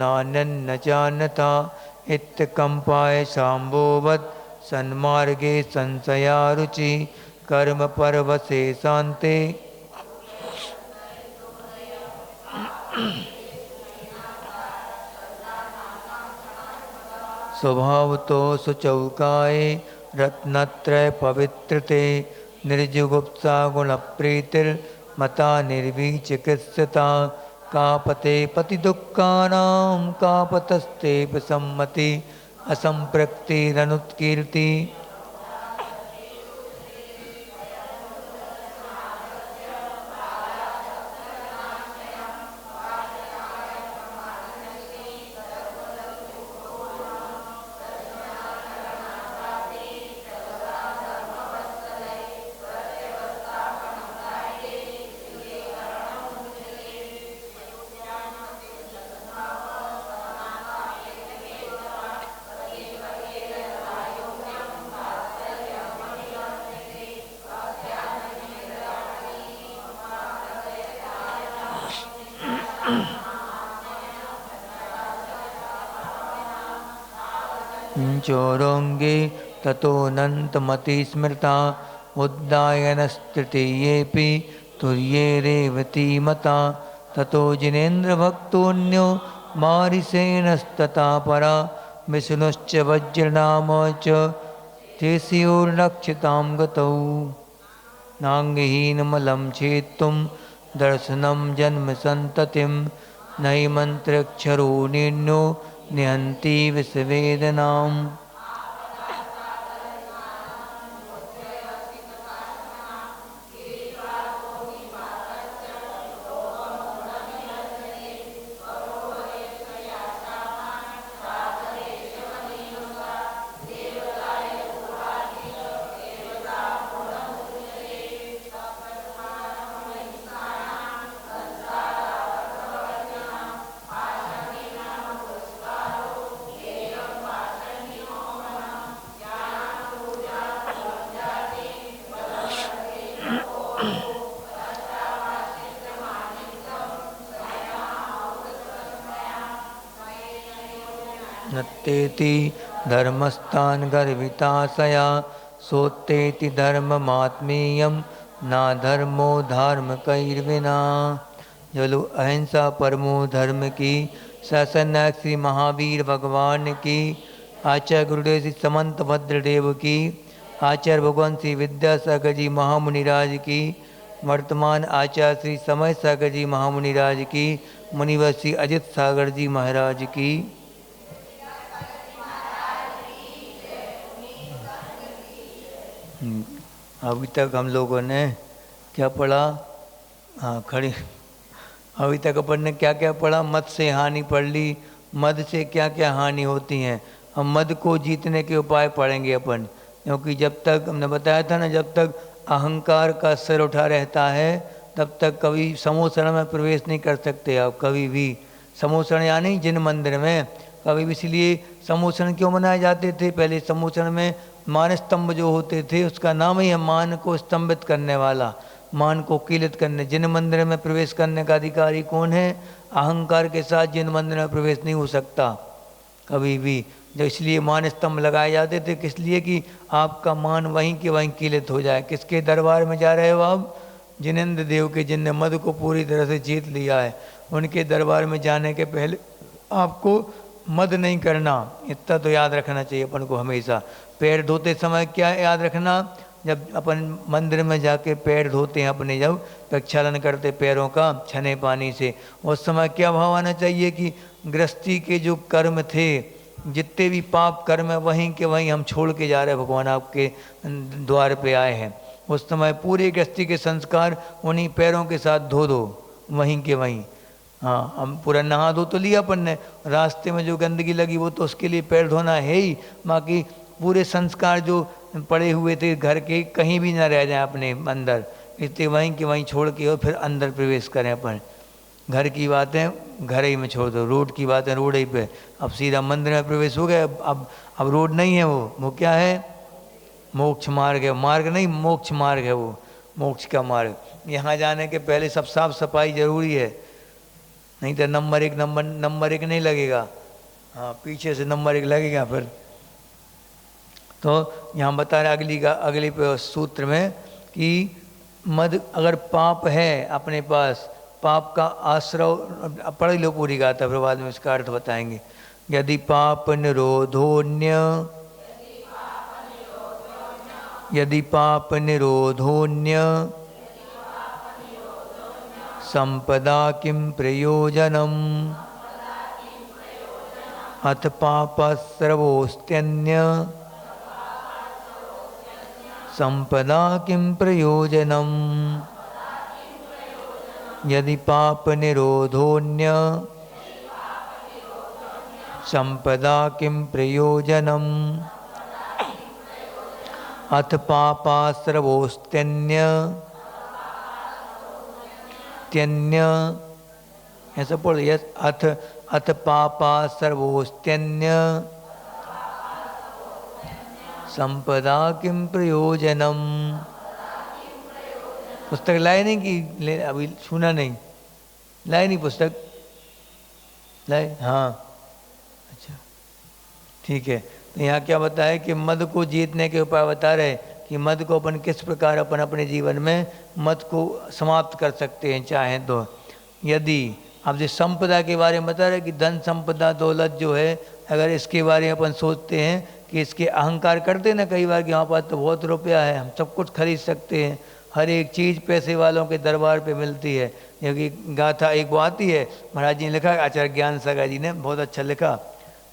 नान्यन्न चान्यथा इत्कम्पाय शाम्भोवत् सन्मार्गे संशयारुचि कर्म परवशे शान्ते स्वभावतो सुचौकाये रत्नत्रय पवित्रते निर्जुगुप्सा गुणप्रीतिर्मता निर्विचिकित्सता कापते पतिदुःखानां कापतस्ते सम्मति असंप्रक्तिरनुत्कीर्ति चौरोंगे ततोऽनन्तमति स्मृता उद्दायनस्तृतीयेऽपि तुर्ये रेवती मता ततो जिनेन्द्रभक्तोऽन्यो मारिसेनस्तथा परा विष्णुश्च वज्रनाम च तेस्योर्लक्षितां गतौ नाङ्गहीनमलं छेत्तुं दर्शनं जन्मसन्ततिं नहि मन्त्रक्षरो निर्णो निहन्ति विषवेदनाम् नत्तेति धर्मस्थान गर्विताशया सोत्तेति धर्ममात्मीयं ना धर्मो धार्मिकैर्विना। चलो अहिंसा परमो धर्म की शासन श्री महावीर भगवान की आचार्य गुरुदेव श्री समंत भद्रदेव की आचार्य भगवान श्री विद्यासागर जी महामुनिराज की वर्तमान आचार्य श्री समय सागर जी महामुनिराज की मुनिवर श्री अजित सागर जी महाराज की। अभी तक हम लोगों ने क्या पढ़ा? हाँ खड़ी। अभी तक अपन ने क्या क्या पढ़ा? मद से हानि पढ़ ली, मद से क्या क्या हानि होती हैं। हम मद को जीतने के उपाय पढ़ेंगे अपन, क्योंकि जब तक हमने बताया था ना, जब तक अहंकार का सिर उठा रहता है तब तक कभी समोसण में प्रवेश नहीं कर सकते आप कभी भी। समोसण यानी जिन मंदिर में कभी भी, इसलिए समोसण क्यों मनाए जाते थे? पहले समोसण में मान स्तंभ जो होते थे उसका नाम ही है मान को स्तंभित करने वाला, मान को कीलित करने। जिन मंदिर में प्रवेश करने का अधिकारी कौन है? अहंकार के साथ जिन मंदिर में प्रवेश नहीं हो सकता कभी भी। जो इसलिए मान स्तंभ लगाए जाते थे, किस लिए? कि आपका मान वहीं के वहीं कीलित हो जाए। किसके दरबार में जा रहे हो आप? जिनेंद्र देव के, जिनने मद को पूरी तरह से जीत लिया है। उनके दरबार में जाने के पहले आपको मद नहीं करना, इतना तो याद रखना चाहिए अपन को हमेशा। पैर धोते समय क्या याद रखना? जब अपन मंदिर में जाके पैर धोते हैं अपने, जब प्रक्षालन करते पैरों का छने पानी से, उस समय क्या भाव आना चाहिए कि गृहस्थी के जो कर्म थे, जितने भी पाप कर्म है, वहीं के वहीं हम छोड़ के जा रहे हैं, भगवान आपके द्वार पे आए हैं। उस समय पूरे गृहस्थी के संस्कार उन्हीं पैरों के साथ धो दो, वहीं के वहीं। हाँ, हम पूरा नहा धो तो लिया अपन ने, रास्ते में जो गंदगी लगी वो तो उसके लिए पैर धोना है ही। बाकी पूरे संस्कार जो पड़े हुए थे घर के, कहीं भी ना रह जाए अपने अंदर, इसलिए वहीं के वहीं छोड़ के और फिर अंदर प्रवेश करें अपन। घर की बातें घर ही में छोड़ दो, रोड की बातें रोड ही पे। अब सीधा मंदिर में प्रवेश हो गए। अब रोड नहीं है, वो क्या है? मोक्ष मार्ग है। मार्ग नहीं, मोक्ष मार्ग है वो, मोक्ष का मार्ग। यहाँ जाने के पहले सब साफ सफाई जरूरी है। नहीं तो नंबर एक नहीं लगेगा, हाँ पीछे से नंबर एक लगेगा फिर। तो यहाँ बता रहे अगली सूत्र में कि मद अगर पाप है अपने पास, पाप का आश्रव, पढ़ लो पूरी गाथा फिर बाद में इसका अर्थ बताएंगे। यदि पाप निरोधोन्य, यदि पाप निरोधोन्य संपदा किं प्रयोजनम, अथ पापस्रवोस्त्यन्य संपदा किं प्रयोजनम। यदि पाप निरोधोन्य संपदा किं प्रयोजनम, अथ पापास्रवोस्त्यन्य, त्यन्य ऐसा पढ़, यस अथ पापास्रवोस्त्यन्य संपदा किं प्रयोजनम। पुस्तक लाए नहीं कि अभी सुना नहीं, लाए नहीं पुस्तक, लाए, हाँ अच्छा ठीक है। तो यहाँ क्या बताया कि मद को जीतने के उपाय बता रहे कि मद को अपन किस प्रकार अपने जीवन में मद को समाप्त कर सकते हैं चाहें तो। यदि अब जो संपदा के बारे में बता रहे कि धन संपदा दौलत जो है, अगर इसके बारे में अपन सोचते हैं कि इसके अहंकार करते हैं ना कई बार कि हमारे पास तो बहुत रुपया है, हम सब कुछ खरीद सकते हैं, हर एक चीज़ पैसे वालों के दरबार पे मिलती है। क्योंकि गाथा एक वो आती है, महाराज जी ने लिखा, आचार्य ज्ञान सागर जी ने बहुत अच्छा लिखा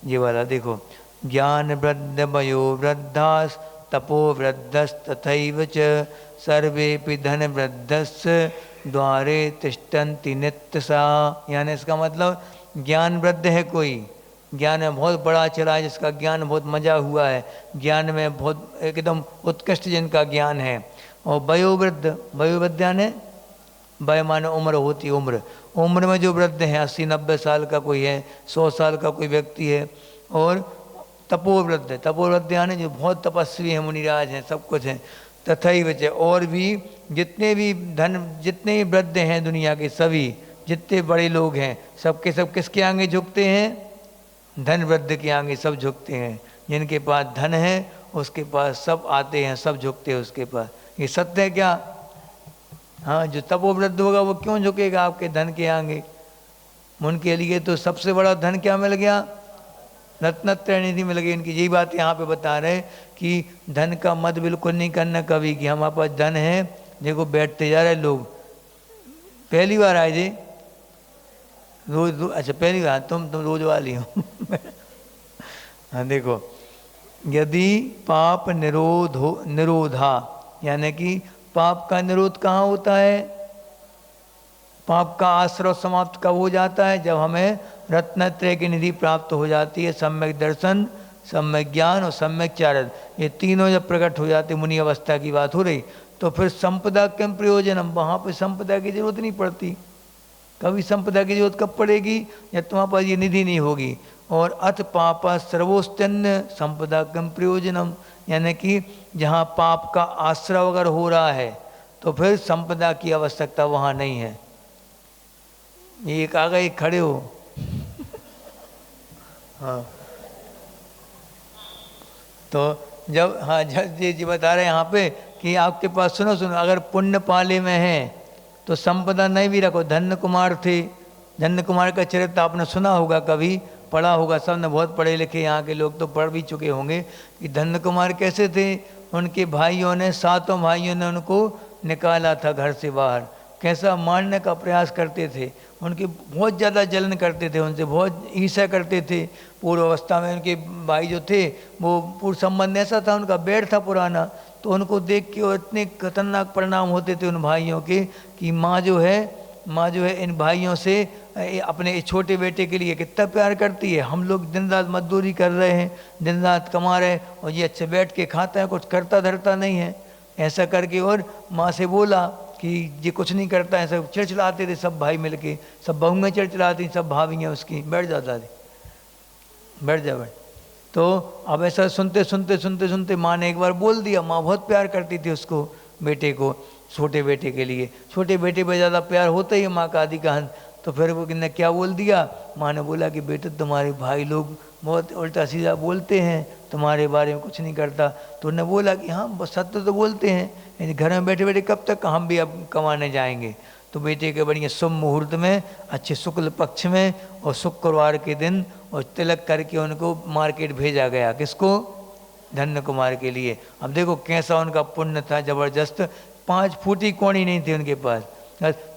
ये वाला, देखो, ज्ञान वृद्ध वयो वृद्धास तपो वृद्धस तथैव च सर्वेपि धन वृद्धस द्वारे तिष्ठन्ति नित्यसा। यानी इसका मतलब ज्ञान वृद्ध है कोई, ज्ञान में बहुत बड़ा चला है, जिसका ज्ञान बहुत मजा हुआ है, ज्ञान में बहुत एकदम उत्कृष्ट जिनका ज्ञान है। और वयोवृद्ध यानी वय माने उम्र होती, उम्र में जो वृद्ध हैं 80-90 साल का कोई है, 100 साल का कोई व्यक्ति है। और तपोवृद्ध यानी जो बहुत तपस्वी हैं, मुनिराज हैं, सब कुछ हैं। तथई बचे और भी जितने भी जितने भी वृद्ध हैं दुनिया के, सभी जितने बड़े लोग हैं, सबके सब किसके आगे झुकते हैं? धन वृद्ध के आगे सब झुकते हैं। जिनके पास धन है उसके पास सब आते हैं, सब झुकते हैं उसके पास। ये सत्य है क्या? हाँ, जो तपोवृद्ध होगा वो क्यों झुकेगा आपके धन के आगे? उनके लिए तो सबसे बड़ा धन क्या मिल गया? रत्नत्रय निधि मिल गई। इनकी यही बात यहाँ पे बता रहे कि धन का मद बिल्कुल नहीं करना कभी, कि हमारे पास धन है। देखो बैठते जा रहे लोग, पहली बार आए जी, रोज अच्छा पहली बार, तुम रोज वाली हो। हाँ देखो, यदि पाप निरोधा, यानी कि पाप का निरोध कहाँ होता है? पाप का आश्रय समाप्त कब हो जाता है? जब हमें रत्नत्रय की निधि प्राप्त हो जाती है, सम्यक दर्शन, सम्यक ज्ञान और सम्यक चारण, ये तीनों जब प्रकट हो जाते, मुनि अवस्था की बात हो रही, तो फिर संपदा के प्रयोजन, हम वहाँ पर संपदा की जरूरत नहीं पड़ती। कभी संपदा की जरूरत कब पड़ेगी? जब तुम्हारे पास ये निधि नहीं होगी। और अथ पापा सर्वोस्तन्य संपदा कम प्रयोजनम, यानी कि जहाँ पाप का आश्रय अगर हो रहा है तो फिर संपदा की आवश्यकता वहाँ नहीं है। ये एक आ गए खड़े हो। हाँ, तो जब हाँ जी बता रहे हैं यहाँ पे कि आपके पास सुनो अगर पुण्य पाले में है तो संपदा नहीं भी रखो। धन्य कुमार थे, धन्य कुमार का चरित्र आपने सुना होगा, कभी पढ़ा होगा, सबने, बहुत पढ़े लिखे यहाँ के लोग तो पढ़ भी चुके होंगे कि धन्य कुमार कैसे थे। उनके भाइयों ने, 7 भाइयों ने उनको निकाला था घर से बाहर, कैसा मारने का प्रयास करते थे, उनके बहुत ज़्यादा जलन करते थे, उनसे बहुत ईर्ष्या करते थे। पूर्व अवस्था में उनके भाई जो थे वो पूर्व संबंध ऐसा था, उनका बैर था पुराना, तो उनको देख के और इतने खतरनाक परिणाम होते थे उन भाइयों के कि माँ जो है इन भाइयों से अपने छोटे बेटे के लिए कितना प्यार करती है। हम लोग दिन रात मजदूरी कर रहे हैं, दिन रात कमा रहे हैं, और ये अच्छे बैठ के खाता है, कुछ करता धरता नहीं है। ऐसा करके और माँ से बोला कि ये कुछ नहीं करता है, सब चिड़चिड़ाते थे सब भाई मिलके, सब बहुएं चिड़चिड़ाती, सब भाभियाँ उसकी, बैठ जाता थे, बैठ जा बैठ। तो अब ऐसा सुनते माँ ने एक बार बोल दिया। माँ बहुत प्यार करती थी उसको, बेटे को, छोटे बेटे के लिए, छोटे बेटे पर ज़्यादा प्यार होता ही है माँ का आदि का हंस। तो फिर वो ने क्या बोल दिया, माँ ने बोला कि बेटा तुम्हारे भाई लोग बहुत उल्टा सीधा बोलते हैं, तुम्हारे बारे में कुछ नहीं करता। तो उन्होंने बोला कि हाँ बस सत्य तो बोलते हैं, यानी घर में बैठे बैठे कब तक हम भी अब कमाने जाएंगे। तो बेटे के बढ़िया शुभ मुहूर्त में, अच्छे शुक्ल पक्ष में और शुक्रवार के दिन और तिलक करके उनको मार्केट भेजा गया। किसको? धन्य कुमार के लिए। अब देखो कैसा उनका पुण्य था जबरदस्त। 5 फूटी कोड़ी नहीं थी उनके पास,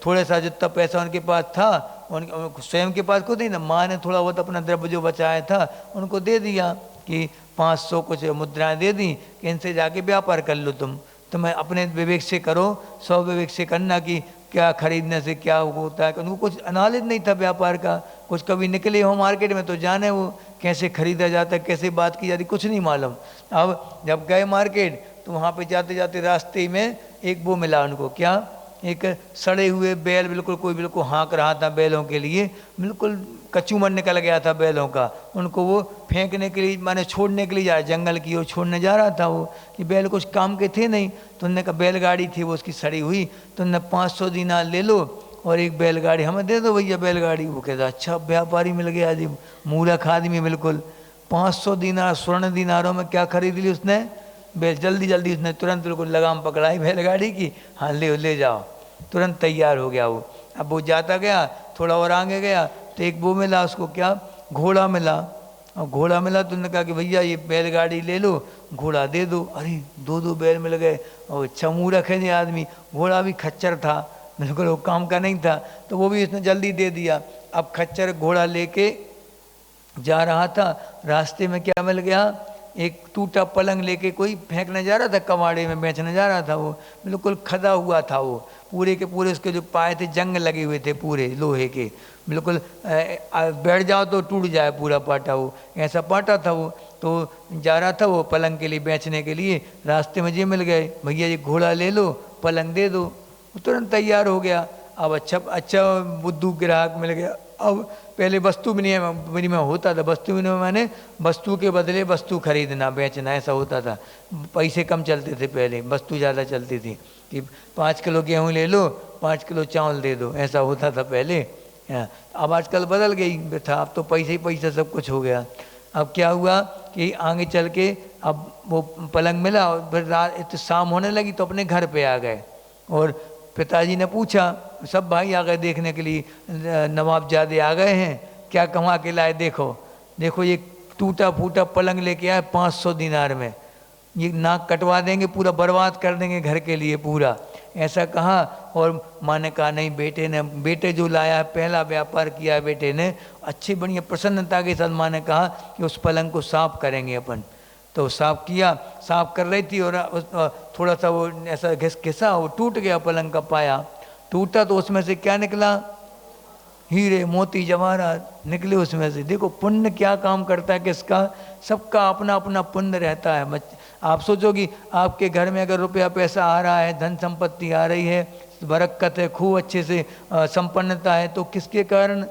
थोड़ा सा जितना पैसा उनके पास था उनके स्वयं के पास खुद ही ना, माँ ने थोड़ा बहुत अपना द्रव्य जो बचाया था उनको दे दिया कि 500 कुछ मुद्राएं दे दी कि इनसे जाके व्यापार कर लो तुम्हें अपने विवेक से करो, स्व विवेक से करना कि क्या खरीदने से क्या होता है। उनको कुछ नॉलेज नहीं था व्यापार का, कुछ कभी निकले हो मार्केट में तो जाने वो कैसे खरीदा जाता है, कैसे बात की जाती, कुछ नहीं मालूम। अब जब गए मार्केट तो वहाँ पे जाते जाते रास्ते में एक वो मिला उनको, क्या, एक सड़े हुए बैल, बिल्कुल कोई बिल्कुल हाँक रहा था बैलों के लिए, बिल्कुल कचूमर निकल गया था बैलों का। उनको वो फेंकने के लिए माने छोड़ने के लिए जा रहा, जंगल की ओर छोड़ने जा रहा था वो, कि बैल कुछ काम के थे नहीं। तो उन्होंने कहा बैलगाड़ी थी वो उसकी सड़ी हुई, तो उन्होंने 500 दीनार ले लो और एक बैलगाड़ी हमें दे दो भैया बैलगाड़ी। वो कहता अच्छा व्यापारी मिल गया जी, मूर्ख आदमी बिल्कुल। 500 दीनार स्वर्ण दीनारों में क्या खरीद ली उसने, बैल। जल्दी जल्दी उसने तुरंत बिल्कुल लगाम पकड़ाई बैलगाड़ी की, हाँ ले जाओ, तुरंत तैयार हो गया वो। अब वो जाता गया, थोड़ा और आगे गया तो एक वो मिला उसको, क्या, घोड़ा मिला। और घोड़ा मिला तो उन्होंने कहा कि भैया ये बैलगाड़ी ले लो, घोड़ा दे दो। अरे 2 बैल मिल गए, और अच्छा मूर्ख है ये आदमी, घोड़ा भी खच्चर था, बिल्कुल वो काम का नहीं था, तो वो भी उसने जल्दी दे दिया। अब खच्चर घोड़ा लेके जा रहा था, रास्ते में क्या मिल गया, एक टूटा पलंग लेके कोई फेंकने जा रहा था, कबाड़े में बेचने जा रहा था। वो बिल्कुल खदा हुआ था, वो पूरे के पूरे उसके जो पाए थे जंग लगे हुए थे पूरे लोहे के, बिल्कुल बैठ जाओ तो टूट जाए पूरा पाटा, वो ऐसा पाटा था वो। तो जा रहा था वो पलंग के लिए बेचने के लिए, रास्ते में ये मिल गए, भैया ये घोड़ा ले लो पलंग दे दो। वो तुरंत तैयार हो गया। अब अच्छा बुद्धू ग्राहक मिल गया। अब पहले वस्तु विनिमय होता था, वस्तु विनिमय माने वस्तु के बदले वस्तु खरीदना बेचना, ऐसा होता था। पैसे कम चलते थे पहले, वस्तु ज़्यादा चलती थी कि 5 किलो गेहूँ ले लो 5 किलो चावल दे दो, ऐसा होता था पहले। अब आजकल बदल गई था, अब तो पैसे ही पैसा सब कुछ हो गया। अब क्या हुआ कि आगे चल के अब वो पलंग मिला और फिर रात शाम होने लगी तो अपने घर पे आ गए। और पिताजी ने पूछा, सब भाई आ गए देखने के लिए, नवाबजादे आ गए हैं, क्या कमा के लाए, देखो ये टूटा फूटा पलंग लेके आए 500 दीनार में, ये नाक कटवा देंगे, पूरा बर्बाद कर देंगे घर के लिए पूरा, ऐसा कहा। और माँ ने कहा नहीं, बेटे जो लाया है, पहला व्यापार किया है बेटे ने, अच्छी बढ़िया प्रसन्नता के साथ माँ ने कहा कि उस पलंग को साफ करेंगे अपन। तो साफ किया, साफ कर रही थी और थोड़ा सा वो ऐसा घिसा, वो टूट गया पलंग का पाया, टूटा तो उसमें से क्या निकला, हीरे मोती जवाहरात निकले उसमें से। देखो पुण्य क्या काम करता है, किसका, सबका अपना अपना पुण्य रहता है। आप सोचो कि आपके घर में अगर रुपया पैसा आ रहा है, धन संपत्ति आ रही है, बरकत है, खूब अच्छे से संपन्नता है, तो किसके कारण,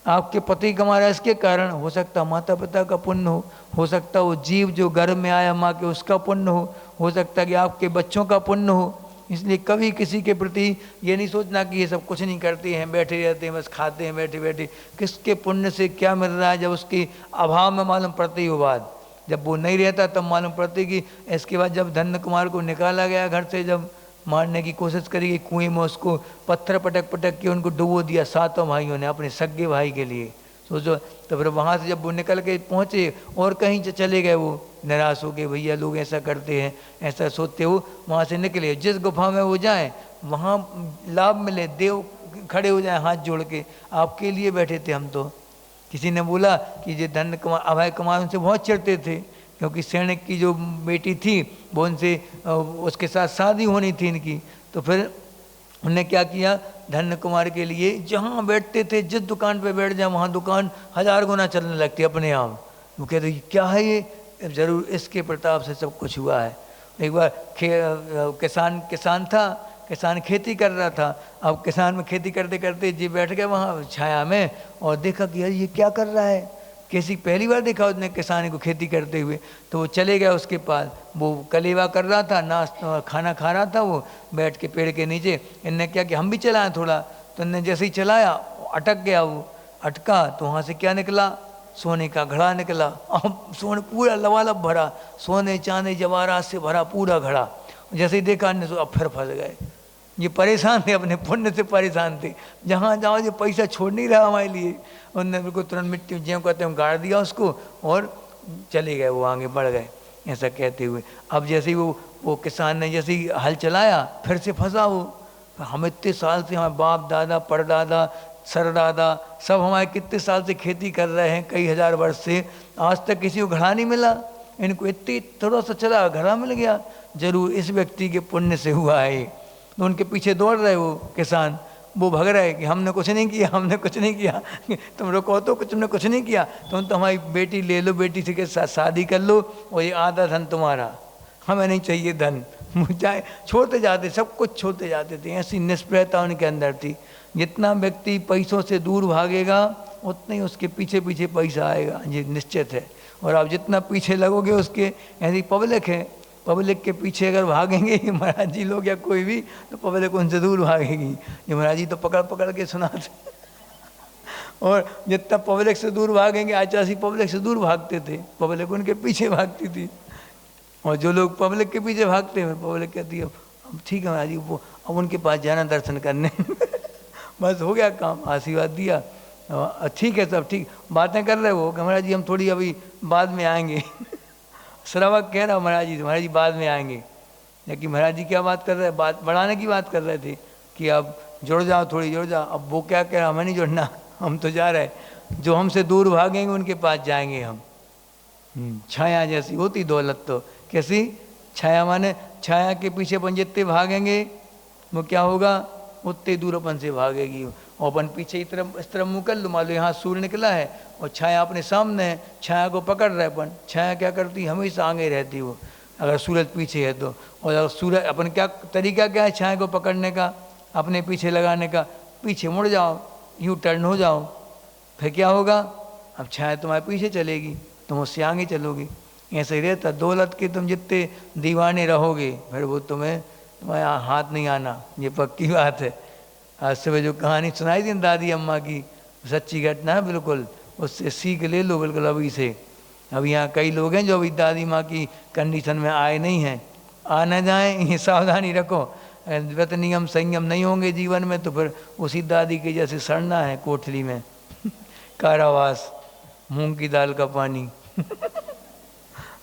आपके पति कमा रहा है इसके कारण, हो सकता माता पिता का पुण्य हो सकता वो जीव जो गर्भ में आया माँ के उसका पुण्य हो सकता कि आपके बच्चों का पुण्य हो। इसलिए कभी किसी के प्रति ये नहीं सोचना कि ये सब कुछ नहीं करते हैं, बैठे रहते हैं, बस खाते हैं बैठे बैठे, किसके पुण्य से क्या मिल रहा है। जब उसके अभाव में मालूम पड़ती हो बात, जब वो नहीं रहता तब मालूम पड़ती कि इसके बाद जब धन्य कुमार को निकाला गया घर से, जब मारने की कोशिश करी, कुएं में उसको पत्थर पटक पटक के उनको डुबो दिया 7 भाइयों ने अपने सगे भाई के लिए, सोचो। तो फिर वहाँ से जब वो निकल के पहुँचे और कहीं चले गए, वो निराश हो गए, भैया लोग ऐसा करते हैं, ऐसा सोचते हो, वहाँ से निकले। जिस गुफा में वो जाएं वहाँ लाभ मिले, देव खड़े हो जाए हाथ जोड़ के, आपके लिए बैठे थे हम तो। किसी ने बोला कि ये धन्य कुमार अभय कुमार उनसे बहुत चिढ़ते थे, क्योंकि सैनिक की जो बेटी थी वो उनसे उसके साथ शादी होनी थी इनकी। तो फिर उन्होंने क्या किया, धन्य कुमार के लिए जहाँ बैठते थे, जिस दुकान पे बैठ जाए वहाँ दुकान 1000 गुना चलने लगती अपने आप। वो कहते क्या है ये, जरूर इसके प्रताप से सब कुछ हुआ है। एक बार किसान था, किसान खेती कर रहा था। अब किसान में खेती करते करते जी बैठ गए वहाँ छाया में और देखा कि यार ये क्या कर रहा है, कैसी पहली बार देखा उसने किसान को खेती करते हुए। तो वो चले गए उसके पास, वो कलेवा कर रहा था, नाश्ता खाना खा रहा था वो बैठ के पेड़ के नीचे। इनने क्या कि हम भी चलाएं थोड़ा, तो उनने जैसे ही चलाया अटक गया, वो अटका तो वहाँ से क्या निकला, सोने का घड़ा निकला। अब सोने पूरा लबालब भरा, सोने चांदी जवाहरात से भरा पूरा घड़ा। जैसे ही देखा ने तो अब फिर फंस गए। ये परेशान थे, अपने पुण्य से परेशान थे, जहाँ जाओ ये पैसा छोड़ नहीं रहा हमारे लिए। उनने बिल्कुल तुरंत मिट्टी ज्यों कहते हैं गाड़ दिया उसको और चले गए, वो आगे बढ़ गए ऐसा कहते हुए। अब जैसे ही वो किसान ने जैसे ही हल चलाया फिर से फंसा वो। हम इतने साल से हमारे बाप दादा परदादा सरदादा सब हमारे कितने साल से खेती कर रहे हैं, कई हजार वर्ष से, आज तक किसी को घड़ा नहीं मिला। इनको इतनी थोड़ा सा चला घड़ा मिल गया, जरूर इस व्यक्ति के पुण्य से हुआ है। तो उनके पीछे दौड़ रहे वो किसान, वो भग रहे कि हमने कुछ नहीं किया, हमने कुछ नहीं किया। तुम रोको तो तुमने कुछ नहीं किया, तुम तो हमारी बेटी ले लो, बेटी से के साथ शादी कर लो और ये आधा धन तुम्हारा, हमें नहीं चाहिए धन। मुझे छोड़ते जाते, सब कुछ छोड़ते जाते थे। ऐसी निष्प्रियता उनके अंदर थी। जितना व्यक्ति पैसों से दूर भागेगा उतना ही उसके पीछे पीछे पैसा आएगा, ये निश्चित है। और आप जितना पीछे लगोगे उसके, ऐसी पब्लिक है, पब्लिक के पीछे अगर भागेंगे ये महाराज जी लोग या कोई भी, तो पब्लिक उनसे दूर भागेगी। ये महाराज जी तो पकड़ पकड़ के सुनाते। और जितना पब्लिक से दूर भागेंगे, आचार्य पब्लिक से दूर भागते थे, पब्लिक उनके पीछे भागती थी। और जो लोग पब्लिक के पीछे भागते हैं, पब्लिक कहती है अब ठीक है महाराज जी, वो अब उनके पास जाना दर्शन करने। बस हो गया काम, आशीर्वाद दिया, ठीक है सब ठीक। बातें कर रहे हो कि महाराज जी हम थोड़ी अभी बाद में आएंगे। श्रावक कह रहा महाराज जी बाद में आएंगे, लेकिन महाराज जी क्या बात कर रहे हैं, बात बढ़ाने की बात कर रहे थे कि अब जुड़ जाओ, थोड़ी जुड़ जाओ। अब वो क्या कह रहा, हमें नहीं जुड़ना, हम तो जा रहे हैं। जो हमसे दूर भागेंगे उनके पास जाएंगे हम। छाया जैसी होती दौलत तो कैसी, छाया माने छाया के पीछे अपन जितने भागेंगे वो क्या होगा, उतने दूर अपन से भागेगी। और अपन पीछे इस तरफ मुँह कर लो, मान लो यहाँ सूर्य निकला है और छाया अपने सामने है, छाया को पकड़ रहे अपन, छाया क्या करती हमेशा आगे रहती वो, अगर सूरज पीछे है तो। और अगर सूरज, अपन क्या तरीका क्या है छाया को पकड़ने का, अपने पीछे लगाने का, पीछे मुड़ जाओ, यूँ टर्न हो जाओ, फिर क्या होगा, अब छाया तुम्हारे पीछे चलेगी, तुम उससे आगे चलोगी। ऐसे ही रहता, दौलत के तुम जितने दीवाने रहोगे फिर वो तुम्हारे हाथ नहीं आना, ये पक्की बात है। आज सुबह जो कहानी सुनाई थी दादी अम्मा की, सच्ची घटना है बिल्कुल, उससे सीख ले लो बिल्कुल अभी से। अब यहाँ कई लोग हैं जो अभी दादी माँ की कंडीशन में आए नहीं हैं, आ न जाएँ, ये सावधानी रखो। व्रत नियम संयम नहीं होंगे जीवन में तो फिर उसी दादी के जैसे सड़ना है कोठली में। कारावास, मूंग की दाल का पानी।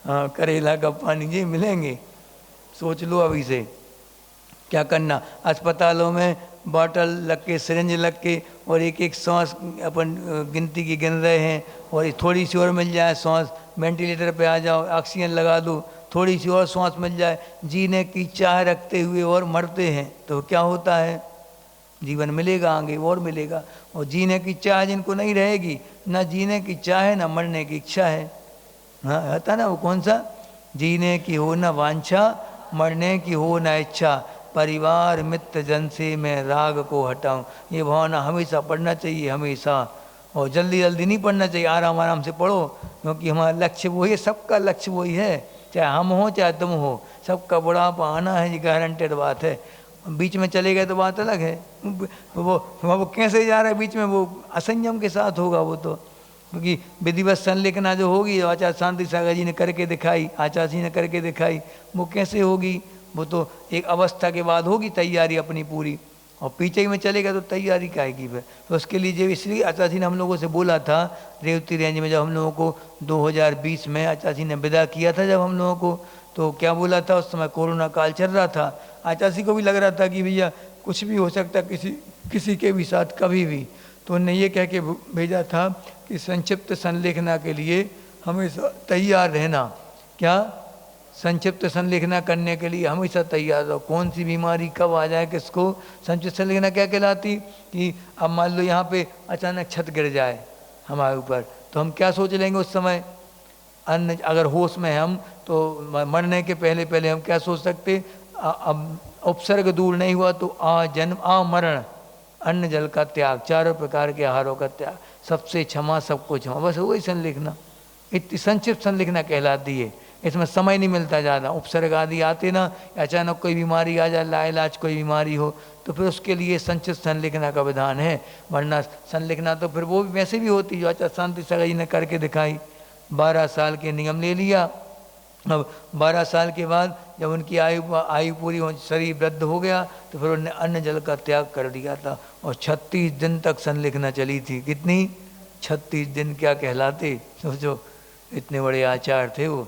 हाँ, करेला का पानी, ये मिलेंगे। सोच लो अभी से क्या करना। अस्पतालों में बॉटल लग के, सिरिंज लग के, और एक एक सांस अपन गिनती की गिन रहे हैं, और थोड़ी सी और मिल जाए सांस, वेंटिलेटर पे आ जाओ, ऑक्सीजन लगा दो, थोड़ी सी और सांस मिल जाए, जीने की चाह रखते हुए और मरते हैं तो क्या होता है, जीवन मिलेगा आगे और मिलेगा। और जीने की चाह जिनको नहीं रहेगी, ना जीने की चाह है ना मरने की इच्छा है। हाँ होता ना वो कौन सा, जीने की हो न वांछा, मरने की हो न इच्छा, परिवार मित्र जन से मैं राग को हटाऊं। ये भावना हमेशा पढ़ना चाहिए, हमेशा। और जल्दी जल्दी नहीं पढ़ना चाहिए, आराम आराम से पढ़ो, क्योंकि हमारा लक्ष्य वही है, सबका लक्ष्य वही है, चाहे हम हो चाहे तुम हो, सबका बुढ़ापा आना है, ये गारंटेड बात है। बीच में चले गए तो बात अलग है, वो कैसे जा रहा है बीच में, वो असंयम के साथ होगा वो तो। क्योंकि विधिवत संलेखना जो होगी, आचार्य शांति सागर जी ने करके दिखाई, आचार्य जी ने करके दिखाई, वो कैसे होगी, वो तो एक अवस्था के बाद होगी तैयारी अपनी पूरी। और पीछे में चलेगा तो तैयारी क्या आएगी फिर। तो उसके लिए जब इसलिए आचार्य जी ने हम लोगों से बोला था रेवती रेंज में, जब हम लोगों को 2020 में आचार्य जी ने विदा किया था, जब हम लोगों को, तो क्या बोला था, उस समय कोरोना काल चल रहा था। आचार्य जी को भी लग रहा था कि भैया कुछ भी हो सकता किसी के भी साथ कभी भी। तो उन्होंने ये कह के भेजा था कि संक्षिप्त संलेखना के लिए हमेशा तैयार रहना। क्या, संक्षिप्त संलेखना करने के लिए हमेशा तैयार रहो। कौन सी बीमारी कब आ जाए किसको। संक्षिप्त संलेखना क्या कहलाती कि अब मान लो यहाँ पे अचानक छत गिर जाए हमारे ऊपर, तो हम क्या सोच लेंगे उस समय, अन्न, अगर होश में हम तो मरने के पहले पहले हम क्या सोच सकते, अब उपसर्ग दूर नहीं हुआ तो आ जन्म आ मरण, अन्न जल का त्याग, चारों प्रकार के आहारों का त्याग, सबसे क्षमा सबको क्षमा, बस वही संलिखना, इतनी संक्षिप्त संलिखना कहलाती है। इसमें समय नहीं मिलता ज़्यादा, उपसर्ग आदि आते ना, अचानक कोई बीमारी आ जाए, लाइलाज कोई बीमारी हो, तो फिर उसके लिए संचित सन लिखना का विधान है। वरना सन लिखना तो फिर वो वैसे भी होती, जो आचार्य शांति सागर जी ने करके दिखाई। 12 साल के नियम ले लिया। अब 12 साल के बाद जब उनकी आयु पूरी हो, शरीर वृद्ध हो गया, तो फिर उन्होंने अन्न जल का त्याग कर दिया था। और 36 दिन तक सन लिखना चली थी। कितनी? 36 दिन क्या कहलाते, सोचो, इतने बड़े आचार्य थे वो।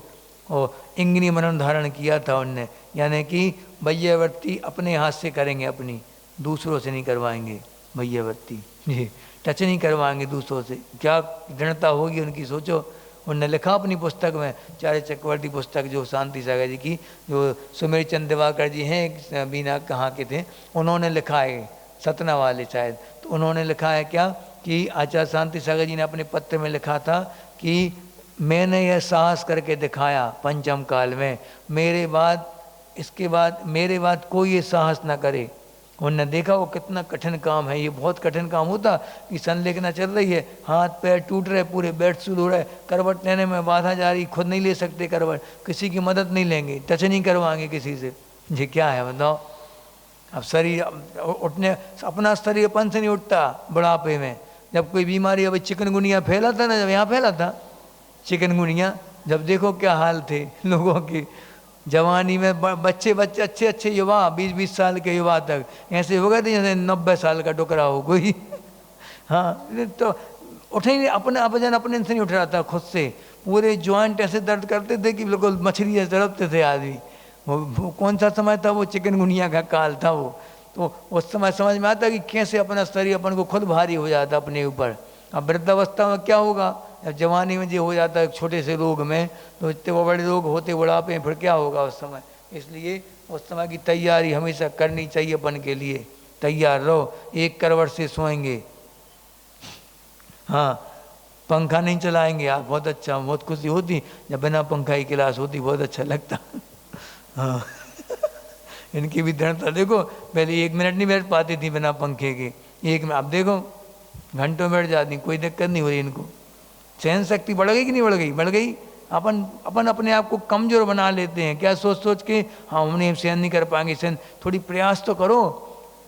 और इंगिनी मनन धारण किया था उनने, यानी कि वैयावर्ती अपने हाथ से करेंगे, अपनी, दूसरों से नहीं करवाएंगे वैयावर्ती जी, टच नहीं करवाएंगे दूसरों से। क्या दृढ़ता होगी उनकी, सोचो। उन्होंने लिखा अपनी पुस्तक में, चार्य चक्रवर्ती पुस्तक जो शांति सागर जी की, जो सुमेर चंद दिवाकर जी हैं, बीना कहाँ के थे, उन्होंने लिखा है, सतना वाले शायद, तो उन्होंने लिखा है क्या कि आचार्य शांति सागर जी ने अपने पत्र में लिखा था कि मैंने यह साहस करके दिखाया पंचम काल में, मेरे बाद, इसके बाद मेरे बाद कोई ये साहस ना करे। उन्होंने देखा वो कितना कठिन काम है, ये बहुत कठिन काम होता कि सन लिखना चल रही है, हाथ पैर टूट रहे, पूरे बेड सूल हो रहे, करवट लेने में बाधा जा रही, खुद नहीं ले सकते करवट, किसी की मदद नहीं लेंगे, टच नहीं करवाएंगे किसी से। ये क्या है बताओ। अब शरीर उठने, अपना शरीर अपन से नहीं उठता बुढ़ापे में। जब कोई बीमारी, अभी चिकनगुनिया फैला था ना, जब यहाँ फैला था चिकनगुनिया, जब देखो क्या हाल थे लोगों की। जवानी में बच्चे अच्छे अच्छे युवा, 20-20 साल के युवा तक ऐसे हो गए थे जैसे 90 साल का टुकड़ा हो कोई। हाँ, तो उठे ही अपने वजन अपने से नहीं उठ रहा था खुद से, पूरे ज्वाइंट ऐसे दर्द करते थे कि बिल्कुल मछली जैसे तड़पते थे आदमी। वो कौन सा समय था, वो चिकनगुनिया का काल था वो। तो उस समय समझ में आता कि कैसे अपना शरीर अपन को खुद भारी हो जाता अपने ऊपर। अब वृद्धावस्था में क्या होगा, जब जवानी में जो हो जाता है छोटे से रोग में, तो इतने वो बड़े रोग होते बुढ़ापे में, फिर क्या होगा उस समय। इसलिए उस समय की तैयारी हमेशा करनी चाहिए अपन के लिए। तैयार रहो, एक करवट से सोएंगे, हाँ, पंखा नहीं चलाएंगे आप, बहुत अच्छा, बहुत खुशी होती जब बिना पंखा की क्लास होती, बहुत अच्छा लगता। हाँ इनकी भी दृढ़ता देखो, पहले 1 मिनट नहीं बैठ पाती थी बिना पंखे के, अब देखो घंटों बैठ जाती, कोई दिक्कत नहीं हो रही इनको। सहन शक्ति बढ़ गई कि नहीं बढ़ गई? बढ़ गई। अपन अपने आप को कमजोर बना लेते हैं, क्या सोच सोच के, हाँ हमने सहन नहीं कर पाएंगे, सहन, थोड़ी प्रयास तो करो।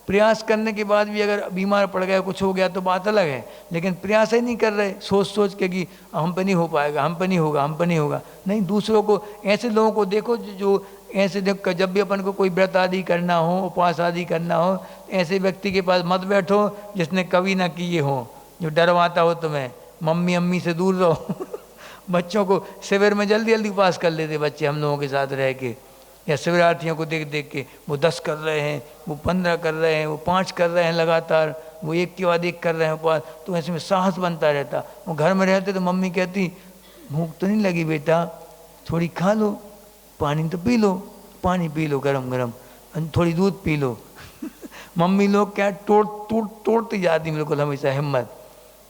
प्रयास करने के बाद भी अगर बीमार पड़ गया, कुछ हो गया तो बात अलग है, लेकिन प्रयास ही नहीं कर रहे, सोच सोच के कि हम पे नहीं हो पाएगा, हम पे नहीं होगा, हम पे नहीं होगा। नहीं, दूसरों को, ऐसे लोगों को देखो जो ऐसे देख, जब भी अपन को कोई व्रत आदि करना हो, उपवास आदि करना हो, ऐसे व्यक्ति के पास मत बैठो जिसने कभी ना किए हो, जो डरवाता हो तुम्हें, मम्मी अम्मी से दूर रहो। बच्चों को शिविर में जल्दी जल्दी पास कर लेते बच्चे हम लोगों के साथ रह के, या शिविरार्थियों को देख देख के, वो 10 कर रहे हैं, वो 15 कर रहे हैं, वो 5 कर रहे हैं लगातार, वो एक के बाद एक कर रहे हैं उपवास, तो ऐसे में साहस बनता रहता। वो घर में रहते तो मम्मी कहती, भूख तो नहीं लगी बेटा, थोड़ी खा लो, पानी तो पी लो, पानी पी लो गरम गरम, थोड़ी दूध पी लो। मम्मी लोग क्या तोड़ती जाती बिल्कुल हमेशा हिम्मत।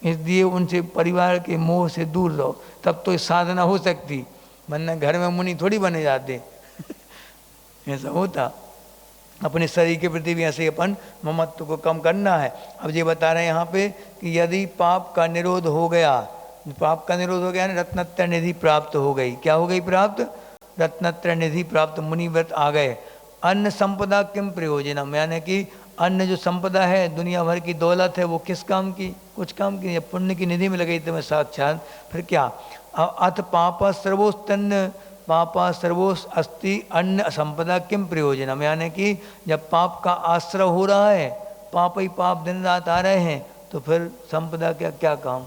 इसलिए उनसे, परिवार के मोह से दूर रहो, तब तो साधना हो सकती, वरना घर में मुनि थोड़ी बने जाते। ऐसा होता। अपने शरीर के प्रति भी ऐसे अपन ममत्व को कम करना है। अब ये बता रहे हैं यहाँ पे कि यदि पाप का निरोध हो गया, पाप का निरोध हो गया ना, रत्नत्रय निधि प्राप्त हो गई। क्या हो गई प्राप्त? रत्नत्रय निधि प्राप्त, मुनिव्रत आ गए। अन्न संपदा किम प्रयोजनम, यानी कि अन्न जो संपदा है, दुनिया भर की दौलत है, वो किस काम की? कुछ काम की, पुण्य की निधि में लगी तुम्हें साक्षात। फिर क्या? अथ पापा सर्वोस्तन्न, पापा सर्वोस अस्ति अन्न संपदा किम प्रयोजनम, यानी कि जब पाप का आश्रय हो रहा है, पाप ही पाप दिन रात आ रहे हैं, तो फिर संपदा क्या क्या काम?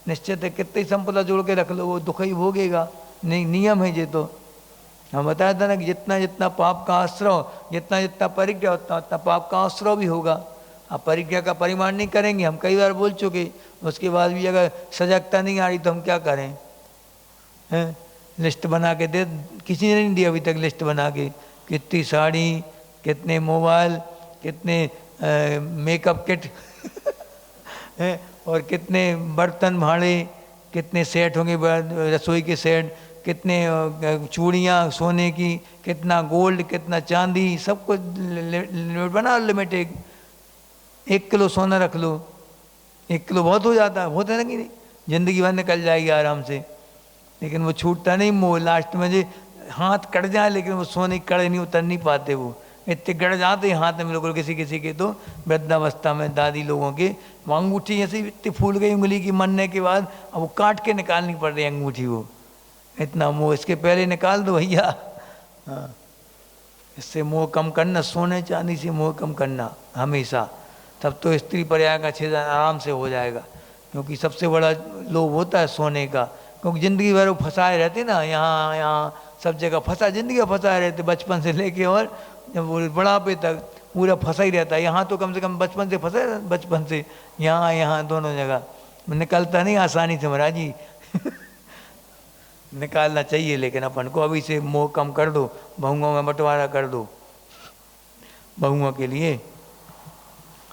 निश्चित है, कितनी संपदा जोड़ के रख लो, वो दुख ही भोगेगा। नहीं, नियम है ये तो। हम बताया था ना कि जितना जितना पाप का आश्रय, जितना जितना परिज्ञा, उतना उतना पाप का आश्रय भी होगा। अब परिज्ञा का परिमाण नहीं करेंगे, हम कई बार बोल चुके, उसके बाद भी अगर सजगता नहीं आ रही तो हम क्या करें? हैं, लिस्ट बना के दे, किसी ने नहीं दी अभी तक लिस्ट बना के, कितनी साड़ी, कितने मोबाइल, कितने मेकअप किट हैं, और कितने बर्तन भाड़े, कितने सेट होंगे रसोई के सेट, कितने चूड़ियाँ सोने की, कितना गोल्ड, कितना चांदी, सब कुछ बना लिमिटेड। 1 किलो सोना रख लो, 1 किलो बहुत हो जाता है, होता है ना कि नहीं, जिंदगी भर निकल जाएगी आराम से। लेकिन वो छूटता नहीं मोह, लास्ट में जो हाथ कट जाए लेकिन वो सोने के कड़े नहीं उतर नहीं पाते, वो इतने गड़ जाते हाथ में बिल्कुल। किसी किसी के तो वृद्धावस्था में दादी लोगों के वो अंगूठी ऐसी इतनी फूल गई उंगली की मरने के बाद, अब वो काट के निकालनी पड़ रही अंगूठी, वो इतना मोह। इसके पहले निकाल दो भैया। हाँ, इससे मोह कम करना, सोने चांदी से मोह कम करना हमेशा, तब तो स्त्री पर्याय का छेदन आराम से हो जाएगा। क्योंकि सबसे बड़ा लोभ होता है सोने का, क्योंकि ज़िंदगी भर वो फंसाए रहते ना, यहाँ यहाँ सब जगह फंसा, जिंदगी फंसाए रहते बचपन से लेके और जब वो बुढ़ापे तक पूरा फंसा ही रहता है। यहाँ तो कम से कम बचपन से फंसा है, बचपन से यहाँ यहाँ दोनों जगह निकलता नहीं आसानी से महाराज जी। निकालना चाहिए, लेकिन अपन को अभी से मोह कम कर दो, बहुओं में बंटवारा कर दो बहुओं के लिए।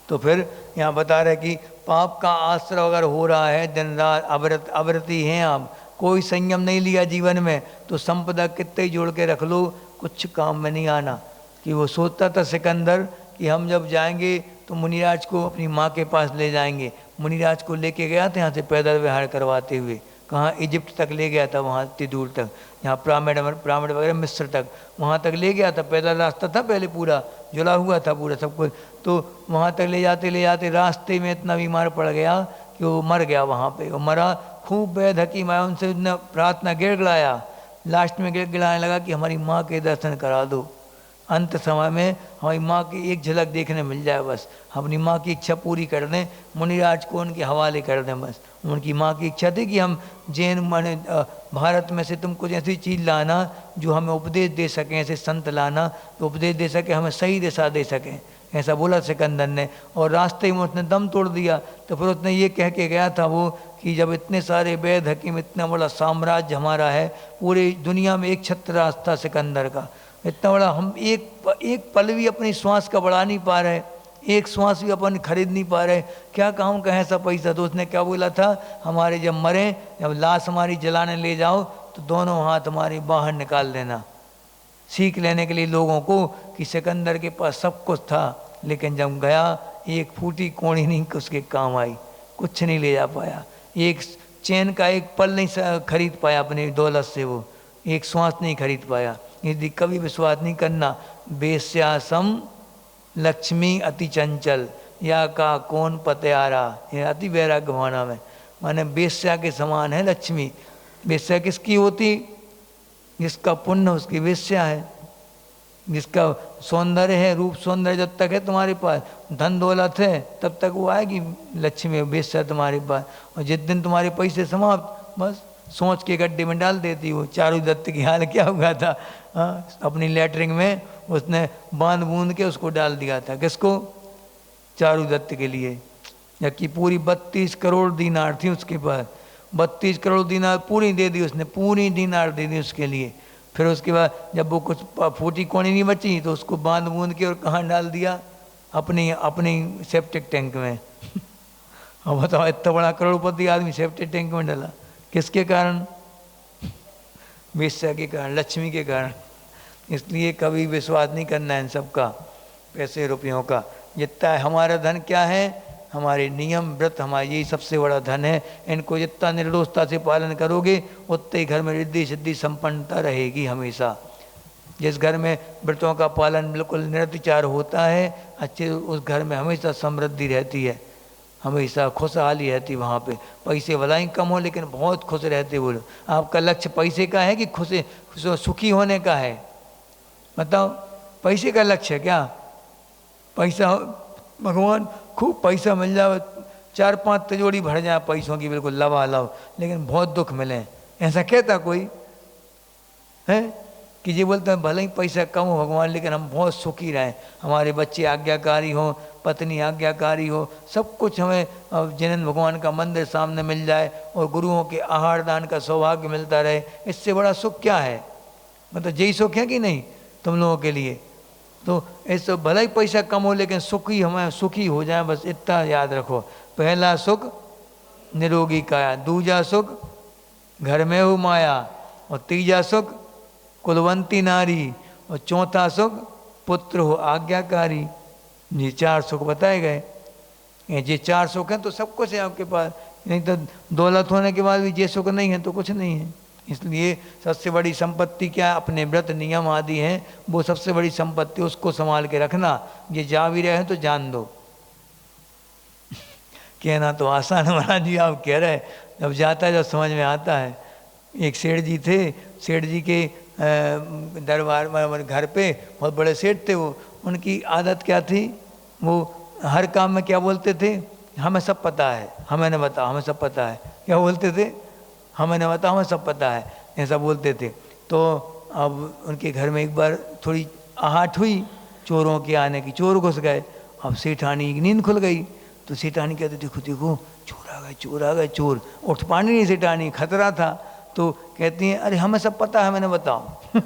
तो फिर यहाँ बता रहे कि पाप का आश्रय अगर हो रहा है, दिन रात अवरती हैं आप, कोई संयम नहीं लिया जीवन में, तो संपदा कितने ही जोड़ के रख लो, कुछ काम में नहीं आना। कि वो सोचता था सिकंदर कि हम जब जाएंगे तो मुनिराज को अपनी माँ के पास ले जाएंगे। मुनिराज को लेके गया था यहाँ से पैदल विहार करवाते हुए, कहाँ इजिप्ट तक ले गया था, वहाँ इतनी दूर तक, यहाँ प्रामिड वगैरह मिस्र तक, वहाँ तक ले गया था। पैदल रास्ता था पहले, पूरा जुड़ा हुआ था पूरा सब कुछ। तो वहाँ तक ले जाते रास्ते में इतना बीमार पड़ गया कि वो मर गया वहाँ पे। वो मरा, खूब वैद हकीम आया, उनसे उसने प्रार्थना गिड़गिड़ाया, लास्ट में गिड़गिड़ाने लगा कि हमारी माँ के दर्शन करा दो, अंत समय में हमारी माँ की एक झलक देखने मिल जाए, बस अपनी माँ की इच्छा पूरी कर दें। मुनिराज को उनके हवाले कर दें बस। उनकी माँ की इच्छा थी कि हम जैन माने भारत में से तुम कुछ ऐसी चीज़ लाना जो हमें उपदेश दे सकें, ऐसे संत लाना तो उपदेश दे सके, हमें सही दिशा दे सकें, ऐसा बोला सिकंदर ने। और रास्ते में उसने दम तोड़ दिया। तो फिर उसने ये कह के गया था वो कि जब इतने सारे वैद हकीम, इतना बड़ा साम्राज्य हमारा है, पूरी दुनिया में एक छत्र रास्ता सिकंदर का, इतना बड़ा, हम एक पल भी अपनी श्वास का बढ़ा नहीं पा रहे, एक श्वास भी अपन खरीद नहीं पा रहे, क्या कहूँ कहें ऐसा पैसा। तो उसने क्या बोला था, हमारे जब मरे, जब लाश हमारी जलाने ले जाओ तो दोनों हाथ हमारे बाहर निकाल देना, सीख लेने के लिए लोगों को कि सिकंदर के पास सब कुछ था, लेकिन जब गया एक फूटी कोड़ी नहीं उसके काम आई, कुछ नहीं ले जा पाया, एक चैन का एक पल नहीं खरीद पाया अपनी दौलत से, वो एक श्वास नहीं खरीद पाया। यदि कभी विश्वास नहीं करना, बेस्यासम लक्ष्मी अति चंचल या का कौन पत्यारा, ये अति वैराग्य भावना में, माने बेस्या के समान है लक्ष्मी। बेस्या किसकी होती, जिसका पुण्य उसकी वेश्या है, जिसका सौंदर्य है, रूप सौंदर्य जब तक है तुम्हारे पास, धन दौलत है, तब तक वो आएगी लक्ष्मी वेश्या तुम्हारे पास। और जिस दिन तुम्हारे पैसे समाप्त, बस सोच के गड्ढे में डाल देती। वो चारू दत्त की हाल क्या हुआ था, अपनी लेटरिंग में उसने बांध बूंद के उसको डाल दिया था, किसको, चारू दत्त के लिए, जबकि पूरी 32 करोड़ दीनार थी उसके पास, 32 करोड़ दीनार पूरी दे दी उसने, पूरी दीनार दे दी उसके लिए। फिर उसके बाद जब वो कुछ फूटी कोनी नहीं बची तो उसको बांध बूंद के और कहाँ डाल दिया, अपनी सेप्टिक टैंक में। अब बताओ, इतना बड़ा करोड़पति आदमी सेप्टिक टैंक में डाला, किसके कारण, वेश्या के कारण, लक्ष्मी के कारण। इसलिए कभी विश्वास नहीं करना इन सब का, पैसे रुपयों का। जितना है हमारा धन क्या है, हमारे नियम व्रत, हमारा यही सबसे बड़ा धन है। इनको जितना निर्दोषता से पालन करोगे उतने ही घर में रिद्धि सिद्धि संपन्नता रहेगी हमेशा। जिस घर में व्रतों का पालन बिल्कुल निरतिचार होता है, अच्छे, उस घर में हमेशा समृद्धि रहती है, हमेशा खुशहाली रहती वहाँ पे। पैसे भला ही कम हो लेकिन बहुत खुश रहते वो लोग। आपका लक्ष्य पैसे का है कि खुश सुखी होने का है, बताओ। पैसे का लक्ष्य है क्या, पैसा, भगवान खूब पैसा मिल जाए, 4-5 तिजोरी भर जाए पैसों की, बिल्कुल लबालब, लेकिन बहुत दुख मिले, ऐसा कहता कोई है कि ये बोलते हैं भले ही पैसा कम हो भगवान, लेकिन हम बहुत सुखी रहें, हमारे बच्चे आज्ञाकारी हों, पत्नी आज्ञाकारी हो, सब कुछ हमें जिन भगवान का मंदिर सामने मिल जाए और गुरुओं के आहार दान का सौभाग्य मिलता रहे, इससे बड़ा सुख क्या है। मतलब यही सुख है कि नहीं तुम लोगों के लिए। तो ऐसा भले ही पैसा कम हो लेकिन सुखी, हमें सुखी हो जाए, बस इतना याद रखो। पहला सुख निरोगी काया, दूजा सुख घर में हो माया, और तीजा सुख कुलवंती नारी, और चौथा सुख पुत्र हो आज्ञाकारी। ये 4 सुख बताए गए। ये 4 सुख हैं तो सब कुछ है आपके पास, नहीं तो दौलत होने के बाद भी ये सुख नहीं है तो कुछ नहीं है। इसलिए सबसे बड़ी संपत्ति क्या है? अपने व्रत नियम आदि हैं, वो सबसे बड़ी संपत्ति, उसको संभाल के रखना। ये जा भी रहे हैं तो जान दो। कहना तो आसान है महाराज जी, आप कह रहे, जब जाता है जब समझ में आता है। एक सेठ जी थे, सेठ जी के दरबार में, घर पे बहुत बड़े सेठ थे वो। उनकी आदत क्या थी, वो हर काम में क्या बोलते थे? हमें सब पता है, हमें न बताओ, हमें सब पता है। क्या बोलते थे? हमें न बताओ, हमें सब पता है, ऐसा बोलते थे। तो अब उनके घर में एक बार थोड़ी आहट हुई चोरों के आने की, चोर घुस गए। अब सेठानी की नींद खुल गई, तो सेठानी कहते देखो देखो चोर आ गए, चोर आ गए, चोर। उठ पानी नहीं सेठानी, खतरा था। तो कहती हैं अरे हमें सब पता है, मैंने बताओ।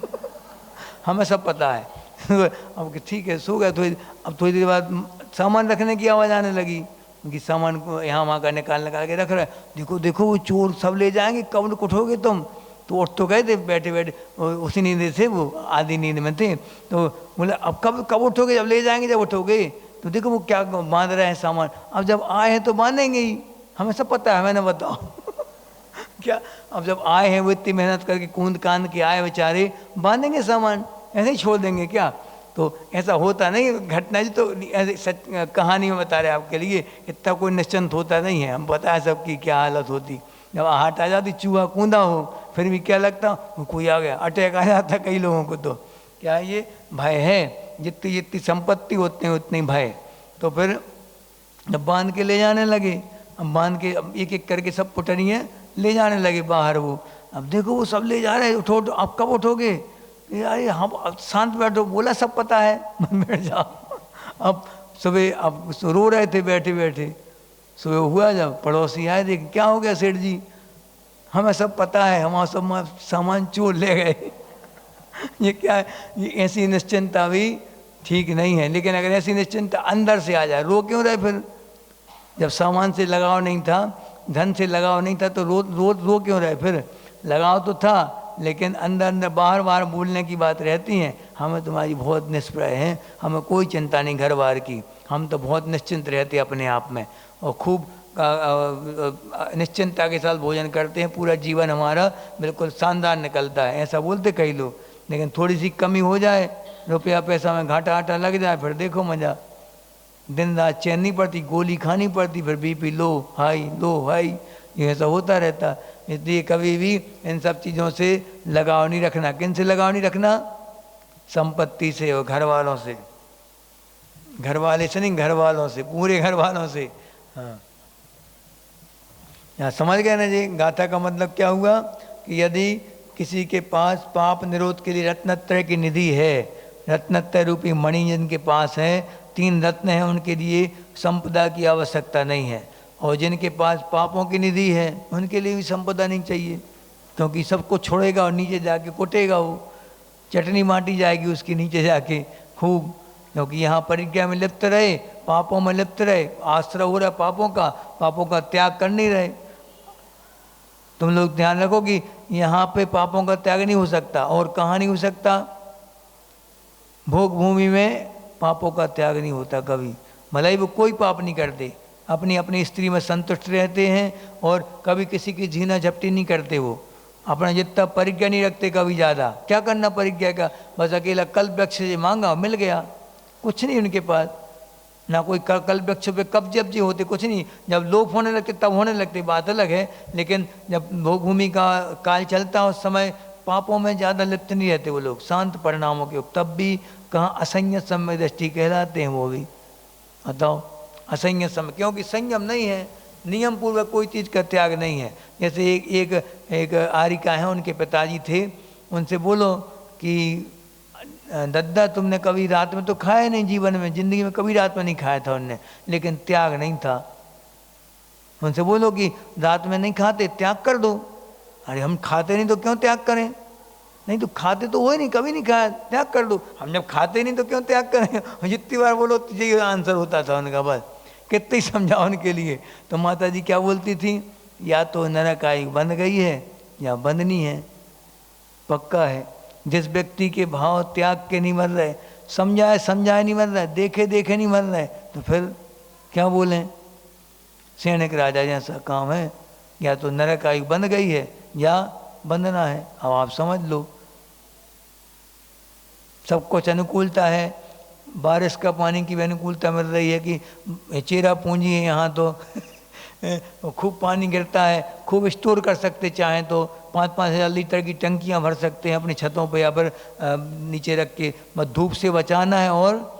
हमें सब पता है। अब ठीक है, सो गए। अब थोड़ी देर बाद सामान रखने की आवाज़ आने लगी कि सामान को यहाँ वहाँ का निकाल के रख रहा है। देखो देखो वो चोर सब ले जाएंगे, कब उठोगे तुम? तो उठ तो गए थे बैठे बैठे, उसी नींद से, वो आधी नींद में थे। तो बोले अब कब कब उठोगे? जब ले जाएंगे, जब उठोगे। तो देखो वो क्या बांध रहे हैं सामान। अब जब आए हैं तो बांधेंगे ही, हमें सब पता है, मैंने बताओ। क्या अब जब आए हैं वो इतनी मेहनत करके कूद कांद के आए बेचारे, बांधेंगे सामान, ऐसे ही छोड़ देंगे क्या? तो ऐसा होता नहीं घटना जी। तो ऐसे सच कहानी में बता रहे आपके लिए, इतना कोई निश्चिंत होता नहीं है। हम पता है सबकी क्या हालत होती। जब आहट आ जाती, चूहा कूदा हो, फिर भी क्या लगता, कोई आ गया, अटैक आ जाता कई लोगों को। तो क्या ये भय है? जितनी जितनी संपत्ति होती है उतनी भय। तो फिर जब बांध के ले जाने लगे, अब बांध के अब एक एक करके सब पुटनियाँ ले जाने लगे बाहर। वो अब देखो वो सब ले जा रहे हैं, उठो, अब कब उठोगे? यार हम शांत बैठो, बोला सब पता है, मन बैठ जाओ। अब सुबह अब रो रहे थे बैठे बैठे। सुबह हुआ जब पड़ोसी आए, देख क्या हो गया सेठ जी? हमें सब पता है, हमारा सब सामान चोर ले गए। ये क्या है? ये ऐसी निश्चिंता भी ठीक नहीं है। लेकिन अगर ऐसी निश्चिंता अंदर से आ जाए, रो क्यों रहे फिर? जब सामान से लगाव नहीं था, धन से लगाव नहीं था, तो रो क्यों रहे फिर? लगाव तो था, लेकिन अंदर अंदर बाहर बाहर बोलने की बात रहती है। हमें तुम्हारी बहुत निष्प्रय है, हमें कोई चिंता नहीं घर बार की, हम तो बहुत निश्चिंत रहते अपने आप में, और खूब निश्चिंता के साथ भोजन करते हैं। पूरा जीवन हमारा बिल्कुल शानदार निकलता है, ऐसा बोलते कई लोग। लेकिन थोड़ी सी कमी हो जाए, रुपया पैसा में घाटा आटा लग जाए, फिर देखो मज़ा, दिन रात चैन नहीं पड़ती, गोली खानी पड़ती, फिर बीपी लो हाई, ये ऐसा होता रहता। इसलिए कभी भी इन सब चीज़ों से लगाव नहीं रखना। किन से लगाव नहीं रखना? संपत्ति से और घर वालों से। घर वाले से नहीं, घर वालों से, पूरे घर वालों से। हाँ, यहाँ समझ गए ना जी? गाथा का मतलब क्या हुआ कि यदि किसी के पास पाप निरोध के लिए रत्नत्रय की निधि है, रत्नत्रय रूपी मणि जिनके पास है, 3 रत्न हैं, उनके लिए संपदा की आवश्यकता नहीं है। और जिनके पास पापों की निधि है, उनके लिए भी संपदा नहीं चाहिए, क्योंकि सबको छोड़ेगा और नीचे जाके कुटेगा, वो चटनी माटी जाएगी उसकी नीचे जाके खूब। क्योंकि यहाँ परिज्ञा में लिप्त रहे, पापों में लिप्त रहे, आश्रय हो रहा पापों का त्याग कर नहीं रहे। तुम लोग ध्यान रखो कि यहाँ पे पापों का त्याग नहीं हो सकता। और कहाँ नहीं हो सकता? भोग भूमि में पापों का त्याग नहीं होता कभी। भले ही वो कोई पाप नहीं करते, अपनी अपनी स्त्री में संतुष्ट रहते हैं, और कभी किसी की झीना झपटी नहीं करते। वो अपना जितना परिज्ञा नहीं रखते कभी ज़्यादा। क्या करना परिज्ञा का? बस अकेला कल्प वृक्ष से मांगा मिल गया, कुछ नहीं उनके पास। ना कोई कल्प वृक्ष पे कब्जे अब्जे होते, कुछ नहीं। जब लोप होने लगते तब होने लगते, बात अलग है। लेकिन जब भोग भूमि का काल चलता है, उस समय पापों में ज़्यादा लिप्त नहीं रहते वो लोग, शांत परिणामों के। तब भी कहाँ असंयत समय दृष्टि कहलाते हैं वो भी। बताओ, असंयत समय, क्योंकि संयम नहीं है, नियम पूर्वक कोई चीज़ का त्याग नहीं है। जैसे एक आरिका है, उनके पिताजी थे, उनसे बोलो कि दद्दा तुमने कभी रात में तो खाया नहीं, जीवन में जिंदगी में कभी रात में नहीं खाया था उनने, लेकिन त्याग नहीं था। उनसे बोलो कि रात में नहीं खाते, त्याग कर दो। अरे हम खाते नहीं तो क्यों त्याग करें? नहीं तो खाते तो हो ही नहीं, कभी नहीं खाया, त्याग कर दो। हम जब खाते नहीं तो क्यों त्याग करें? जितनी बार बोलो ये आंसर होता था उनका, बस कितनी समझाओ उनके लिए। तो माता जी क्या बोलती थी? या तो नरक आयु बंध गई है या बंधनी है, पक्का है। जिस व्यक्ति के भाव त्याग के नहीं मर रहे, समझाए नहीं मर रहे, देखे नहीं मर रहे, तो फिर क्या बोलें? सैनिक राजा जैसा काम है। या तो नरक आयु बंध गई है या बंधना है। अब आप समझ लो, सब कुछ अनुकूलता है, बारिश का पानी की भी अनुकूलता मिल रही है कि चेरा पूंजी है यहाँ तो खूब पानी गिरता है, खूब स्टोर कर सकते चाहें तो 5-5 हज़ार लीटर की टंकियाँ भर सकते हैं अपनी छतों पे या फिर नीचे रख के। बस धूप से बचाना है, और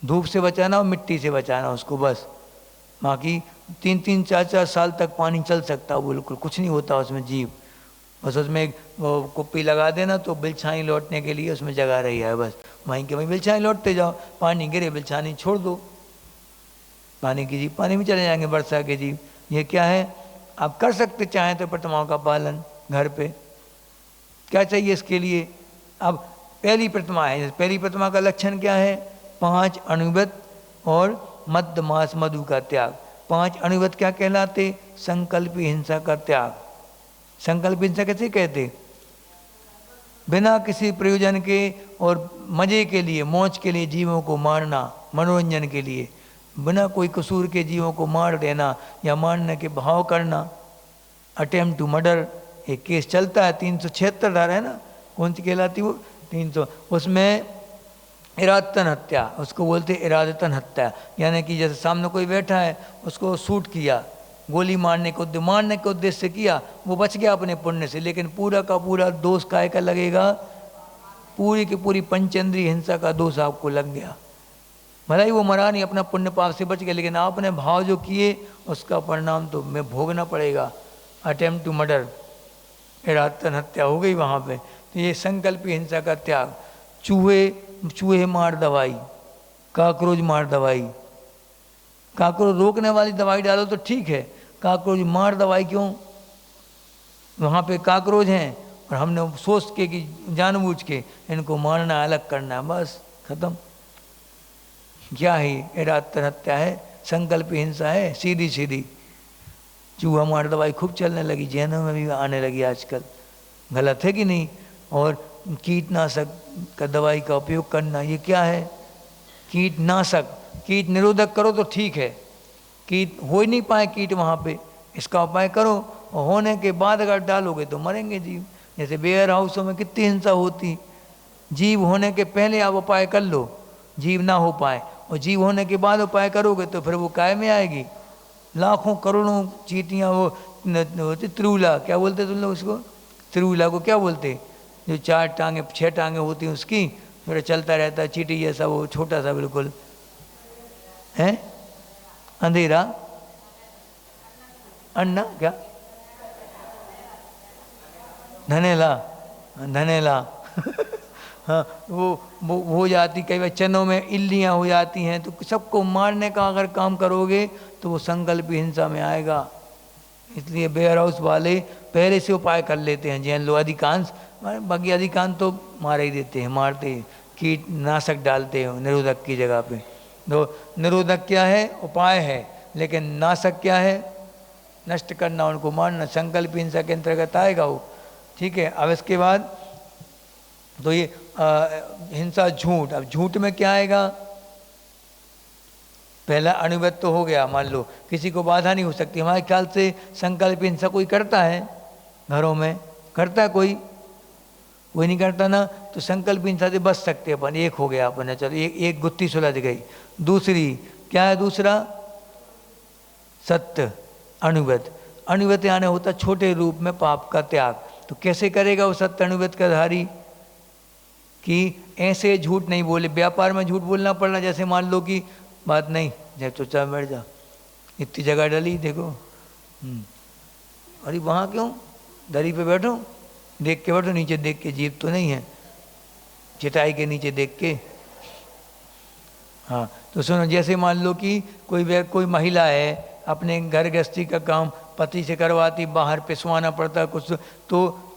धूप से बचाना और मिट्टी से बचाना उसको बस। बाकी 3-3, 4-4 साल तक पानी चल सकता है, बिल्कुल कुछ नहीं होता उसमें जीव। बस उसमें एक कुप्पी लगा देना तो बिलछानी लौटने के लिए उसमें जगह रही है, बस वहीं के वहीं बिलछानी लौटते जाओ, पानी गिरे बिलछानी छोड़ दो, पानी की जीव पानी में चले जाएंगे, वर्षा के जीव। ये क्या है, आप कर सकते चाहें तो प्रतिमाओं का पालन घर पे। क्या चाहिए इसके लिए? अब पहली प्रतिमा है, पहली प्रतिमा का लक्षण क्या है? 5 अणुव्रत और मध्य मास मधु का त्याग। 5 अणुव्रत क्या कहलाते? संकल्प हिंसा का त्याग। संकल्प हिंसा कैसे कहते? बिना किसी प्रयोजन के और मजे के लिए, मौज के लिए जीवों को मारना, मनोरंजन के लिए बिना कोई कसूर के जीवों को मार देना या मारने के भाव करना। अटेम्प्ट टू मर्डर एक केस चलता है, 376 धारा है ना, कौन सी कहलाती वो? 300। उसमें इरादतन हत्या, उसको बोलते इरादतन हत्या, यानी कि जैसे सामने कोई बैठा है उसको शूट किया, गोली मारने के उद्देश्य से किया, वो बच गया अपने पुण्य से, लेकिन पूरा का पूरा दोष काय का लगेगा? पूरी की पूरी पंचेंद्रिय हिंसा का दोष आपको लग गया। भला ही वो मरा नहीं, अपना पुण्य पाप से बच गया, लेकिन आपने भाव जो किए उसका परिणाम तो मैं भोगना पड़ेगा। अटेम्प्ट टू मर्डर, इरादतन हत्या हो गई वहाँ पे। तो ये संकल्प हिंसा का त्याग। चूहे मार दवाई, काकरोच मार दवाई। काकरोच रोकने वाली दवाई डालो तो ठीक है, काकरोच मार दवाई क्यों? वहाँ पे काकरोच हैं और हमने सोच के कि जानबूझ के इनको मारना, अलग करना है, बस खत्म। क्या है? इरादतन हत्या है, संकल्प हिंसा है, सीधी सीधी। चूहा मार दवाई खूब चलने लगी, जैनों में भी आने लगी आजकल, गलत है कि नहीं? और कीटनाशक का दवाई का उपयोग करना, ये क्या है? कीटनाशक, कीट निरोधक करो तो ठीक है, कीट हो ही नहीं पाए कीट वहाँ पे, इसका उपाय करो, और होने के बाद अगर डालोगे तो मरेंगे जीव। जैसे वेयर हाउसों में कितनी हिंसा होती, जीव होने के पहले आप उपाय कर लो, जीव ना हो पाए, और जीव होने के बाद उपाय करोगे तो फिर वो काय में आएगी। लाखों करोड़ों चींटियाँ, वो होती त्रिउला, क्या बोलते तुम लोग उसको? त्रिउला को क्या बोलते? जो 4 टांगे 6 टांगे होती हैं उसकी, फिर चलता रहता है चींटी जैसा, वो छोटा सा बिल्कुल है, अंधेरा अन्ना, क्या धनेला, धनेला हाँ, वो हो जाती, कई बार चनों में इल्लियाँ हो जाती हैं, तो सबको मारने का अगर काम करोगे तो वो संकल्प हिंसा में आएगा। इसलिए वेयर हाउस वाले पहले से उपाय कर लेते हैं, जैन लोग अधिकांश, बाकी अधिकांश तो मार ही देते हैं, मारते हैं, कीटनाशक डालते हैं निरोधक की जगह पे। तो निरोधक क्या है? उपाय है, लेकिन नाशक क्या है? नष्ट करना, उनको मारना, संकल्प हिंसा के अंतर्गत आएगा वो। ठीक है। अब इसके बाद तो ये हिंसा झूठ। अब झूठ में क्या आएगा? पहला अणुव्रत तो हो गया, मान लो किसी को बाधा नहीं हो सकती। हमारे ख्याल से संकल्प हिंसा कोई करता है घरों में? करता है कोई? कोई नहीं करता ना, तो संकल्प हिंसा से बच सकते अपन। एक हो गया अपन, चलो एक गुत्थी सुलझ गई। दूसरी क्या है? दूसरा सत्य अणुव्रत। अणुव्रत यानी होता छोटे रूप में पाप का त्याग। तो कैसे करेगा वो सत्य अणुव्रत का धारी? कि ऐसे झूठ नहीं बोले, व्यापार में झूठ बोलना पड़ना, जैसे मान लो कि बात नहीं, जब चुपचाप बैठ जा, इतनी जगह डली देखो, अरे वहाँ क्यों, दरी पे बैठो, देख के बैठो, नीचे देख के, जीप तो नहीं है, चटाई के नीचे देख के। हाँ, तो सुनो, जैसे मान लो कि कोई महिला है, अपने घर गृहस्थी का काम पति से करवाती, बाहर पिसवाना पड़ता कुछ, तो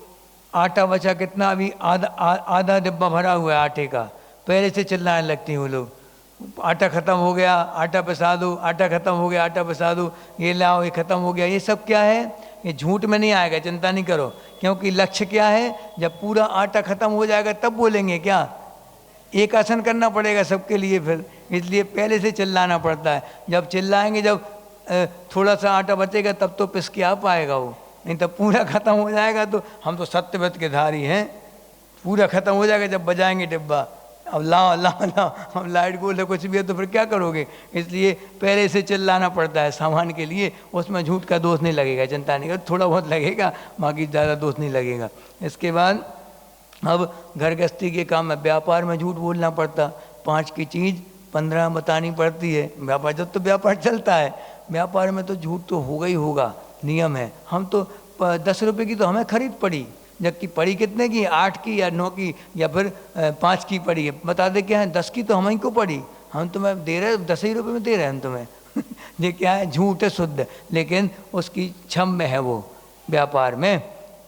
आटा बचा कितना? अभी आधा डिब्बा भरा हुआ है आटे का, पहले से चिल्लाने लगती हैं वो लोग, आटा ख़त्म हो गया, आटा पिसा दो, आटा ख़त्म हो गया, आटा पिसा दो, ये लाओ, ये ख़त्म हो गया। ये सब क्या है? ये झूठ में नहीं आएगा, चिंता नहीं करो, क्योंकि लक्ष्य क्या है? जब पूरा आटा ख़त्म हो जाएगा तब बोलेंगे क्या? एक आसन करना पड़ेगा सबके लिए फिर, इसलिए पहले से चिल्लाना पड़ता है। जब चिल्लाएंगे, जब थोड़ा सा आटा बचेगा तब तो पिस के आ पाएगा वो, नहीं तो पूरा ख़त्म हो जाएगा। तो हम तो सत्यव्रत के धारी हैं, पूरा ख़त्म हो जाएगा जब बजाएंगे डिब्बा। अब लाओ लाओ लाओ, अब लाइट गोल्ड है कुछ भी है तो फिर क्या करोगे। इसलिए पहले से चिल्लाना पड़ता है सामान के लिए, उसमें झूठ का दोष नहीं लगेगा, चिंता नहीं कर, थोड़ा बहुत लगेगा, बाकी ज़्यादा दोष नहीं लगेगा। इसके बाद अब घर गृहस्थी के काम में, व्यापार में झूठ बोलना पड़ता, 5 की चीज़ 15 बतानी पड़ती है। व्यापार जब तो व्यापार चलता है, व्यापार में तो झूठ तो होगा ही होगा, नियम है। हम तो 10 रुपये की तो हमें खरीद पड़ी, जबकि पड़ी कितने की, 8 की या 9 की या फिर 5 की पड़ी है, बता दे क्या है, 10 की तो हमें को पड़ी, हम तुम्हें दे रहे 10 ही रुपये में दे रहे हैं हम तुम्हें। ये क्या है, झूठ है शुद्ध, लेकिन उसकी क्षम में है वो। व्यापार में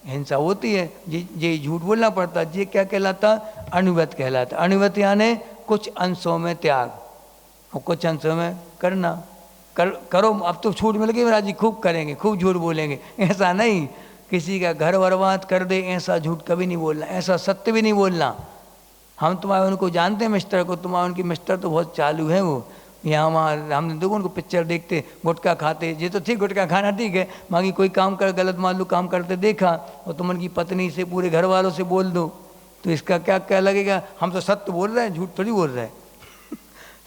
हिंसा होती है, ये झूठ बोलना पड़ता। ये क्या कहलाता, अनुव्रत कहलाता। अनुव्रत यानी कुछ अंशों में त्याग और कुछ अंशों में करना। करो, अब तो छूट मिल गई महाराज जी, खूब करेंगे, खूब झूठ बोलेंगे, ऐसा नहीं। किसी का घर बर्बाद कर दे ऐसा झूठ कभी नहीं बोलना, ऐसा सत्य भी नहीं बोलना। हम तुम्हारे उनको जानते हैं मिस्टर को, तुम्हारे उनकी मिस्टर तो बहुत चालू है वो, यहाँ वहाँ हमने देखो उनको पिक्चर देखते, गुटखा खाते, ये तो ठीक गुटखा खाना ठीक है, बाकी कोई काम कर गलत मान लो काम करते देखा और तुम उनकी पत्नी से पूरे घर वालों से बोल दो तो इसका क्या क्या लगेगा। हम तो सत्य बोल रहे हैं, झूठ थोड़ी बोल रहे हैं।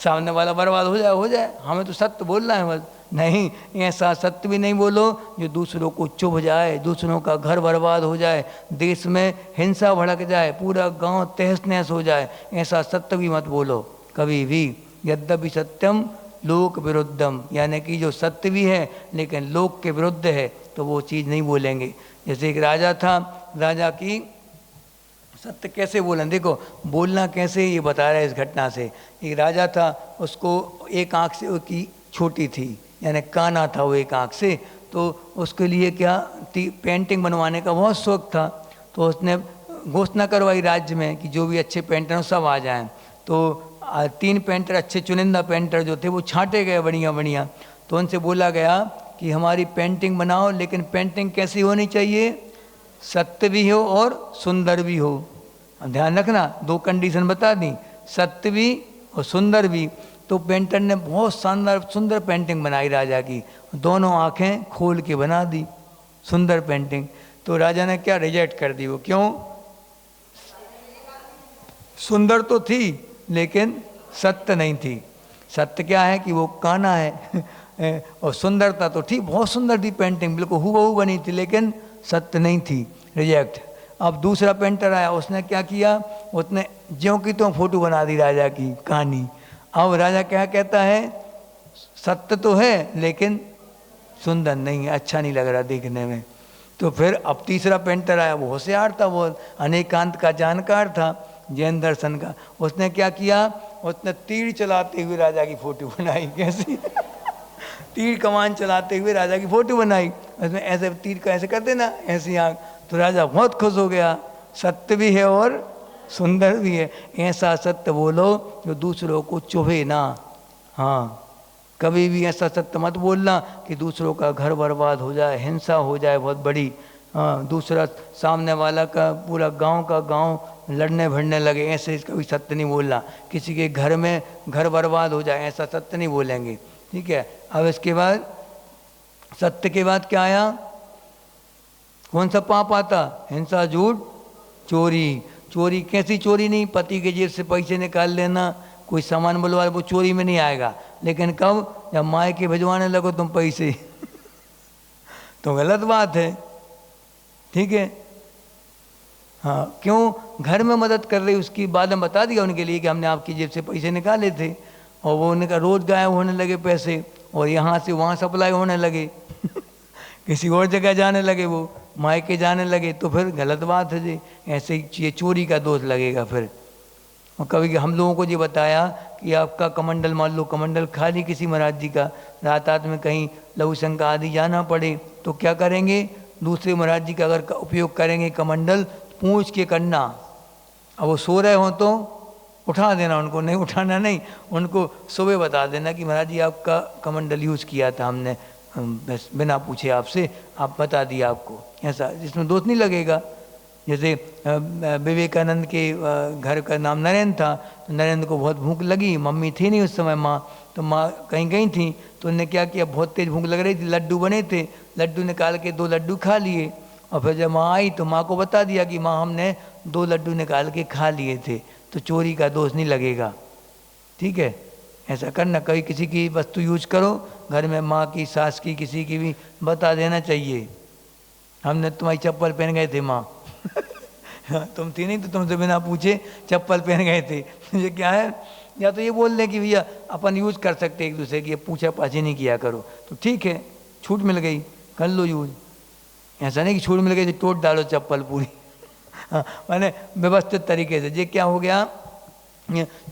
सामने वाला बर्बाद हो जाए, हमें तो सत्य बोलना है बस। नहीं, ऐसा सत्य भी नहीं बोलो जो दूसरों को चुभ जाए, दूसरों का घर बर्बाद हो जाए, देश में हिंसा भड़क जाए, पूरा गांव तहस नहस हो जाए, ऐसा सत्य भी मत बोलो कभी भी। यद्यपि सत्यम लोक विरुद्धम, यानी कि जो सत्य भी है लेकिन लोक के विरुद्ध है तो वो चीज़ नहीं बोलेंगे। जैसे एक राजा था, राजा की सत्य कैसे बोलें, देखो बोलना कैसे ये बता रहा है इस घटना से। एक राजा था, उसको एक आँख से उसकी छोटी थी, यानी काना था वो एक आँख से, तो उसके लिए क्या पेंटिंग बनवाने का बहुत शौक था। तो उसने घोषणा करवाई राज्य में कि जो भी अच्छे पेंटर हैं सब आ जाएं। तो 3 पेंटर, अच्छे चुनिंदा पेंटर जो थे वो छांटे गए बढ़िया बढ़िया। तो उनसे बोला गया कि हमारी पेंटिंग बनाओ, लेकिन पेंटिंग कैसी होनी चाहिए, सत्य भी हो और सुंदर भी हो। ध्यान रखना, 2 कंडीशन बता दी, सत्य भी और सुंदर भी। तो पेंटर ने बहुत शानदार सुंदर पेंटिंग बनाई राजा की, दोनों आंखें खोल के बना दी सुंदर पेंटिंग। तो राजा ने क्या रिजेक्ट कर दी वो, क्यों, सुंदर तो थी लेकिन सत्य नहीं थी। सत्य क्या है कि वो काना है और सुंदरता तो ठीक, बहुत सुंदर थी पेंटिंग, बिल्कुल हूबहू बनी थी, लेकिन सत्य नहीं थी, रिजेक्ट। अब दूसरा पेंटर आया, उसने क्या किया, उसने ज्यों की त्यों फोटो बना दी राजा की कहानी। अब राजा क्या कहता है, सत्य तो है लेकिन सुंदर नहीं है, अच्छा नहीं लग रहा देखने में। तो फिर अब तीसरा पेंटर आया, वो होशियार था, वो अनेकांत का जानकार था, जैन दर्शन का। उसने क्या किया, उसने तीर चलाते हुए राजा की फोटो बनाई। कैसी तीर कमान चलाते हुए राजा की फोटो बनाई, उसमें ऐसे तीर का ऐसे करते ना, ऐसी आँख। तो राजा बहुत खुश हो गया, सत्य भी है और सुंदर भी है। ऐसा सत्य बोलो जो दूसरों को चुभे ना। हाँ, कभी भी ऐसा सत्य मत बोलना कि दूसरों का घर बर्बाद हो जाए, हिंसा हो जाए बहुत बड़ी। हाँ, दूसरा सामने वाला का पूरा गांव का गांव लड़ने भिड़ने लगे, ऐसे कभी सत्य नहीं बोलना। किसी के घर में घर बर्बाद हो जाए, ऐसा सत्य नहीं बोलेंगे, ठीक है। अब इसके बाद सत्य के बाद क्या आया, कौन सा पाप आता, हिंसा, झूठ, चोरी। चोरी कैसी चोरी नहीं, पति के जेब से पैसे निकाल लेना, कोई सामान बुलवा, वो चोरी में नहीं आएगा। लेकिन कब, जब माए के भिजवाने लगो तुम पैसे तो गलत बात है, ठीक है। हाँ, क्यों, घर में मदद कर रही, उसकी बाद में बता दिया उनके लिए कि हमने आपकी जेब से पैसे निकाले थे, और वो उनका रोज गायब होने लगे पैसे, और यहाँ से वहाँ सप्लाई होने लगे किसी और जगह जाने लगे, वो मायके जाने लगे, तो फिर गलत बात है जी। ऐसे ये चोरी का दोष लगेगा फिर। और कभी हम लोगों को ये बताया कि आपका कमंडल, मान लो कमंडल खाली किसी महाराज जी का, रात में कहीं लघु शंका आदि जाना पड़े तो क्या करेंगे, दूसरे महाराज जी का अगर उपयोग करेंगे कमंडल, पूछ के करना। अब वो सो रहे हो तो उठा देना उनको, नहीं उठाना नहीं, उनको सुबह बता देना कि महाराज जी आपका कमंडल यूज़ किया था हमने, बस बिना पूछे आपसे, आप बता दिया आपको, ऐसा, जिसमें दोष नहीं लगेगा। जैसे विवेकानंद के घर का नाम नरेंद्र था, तो नरेंद्र को बहुत भूख लगी, मम्मी थी नहीं उस समय माँ, तो माँ कहीं गई थी, तो उन्होंने क्या किया, बहुत तेज भूख लग रही थी, लड्डू बने थे, लड्डू निकाल के 2 लड्डू खा लिए, और फिर जब माँ आई तो माँ को बता दिया कि माँ हमने 2 लड्डू निकाल के खा लिए थे, तो चोरी का दोष नहीं लगेगा। ठीक है, ऐसा करना, कभी किसी की वस्तु यूज करो घर में, माँ की, सास की, किसी की भी बता देना चाहिए। हमने तुम्हारी चप्पल पहन गए थे माँ तुम थी नहीं तो तुमसे बिना पूछे चप्पल पहन गए थे ये क्या है, या तो ये बोल दें कि भैया अपन यूज कर सकते एक दूसरे की, पूछा पाछी नहीं किया करो, तो ठीक है, छूट मिल गई कर लो यूज। ऐसा नहीं कि छूट मिल गई तो टोट डालो चप्पल पूरी हाँ, मैंने व्यवस्थित तरीके से। ये क्या हो गया,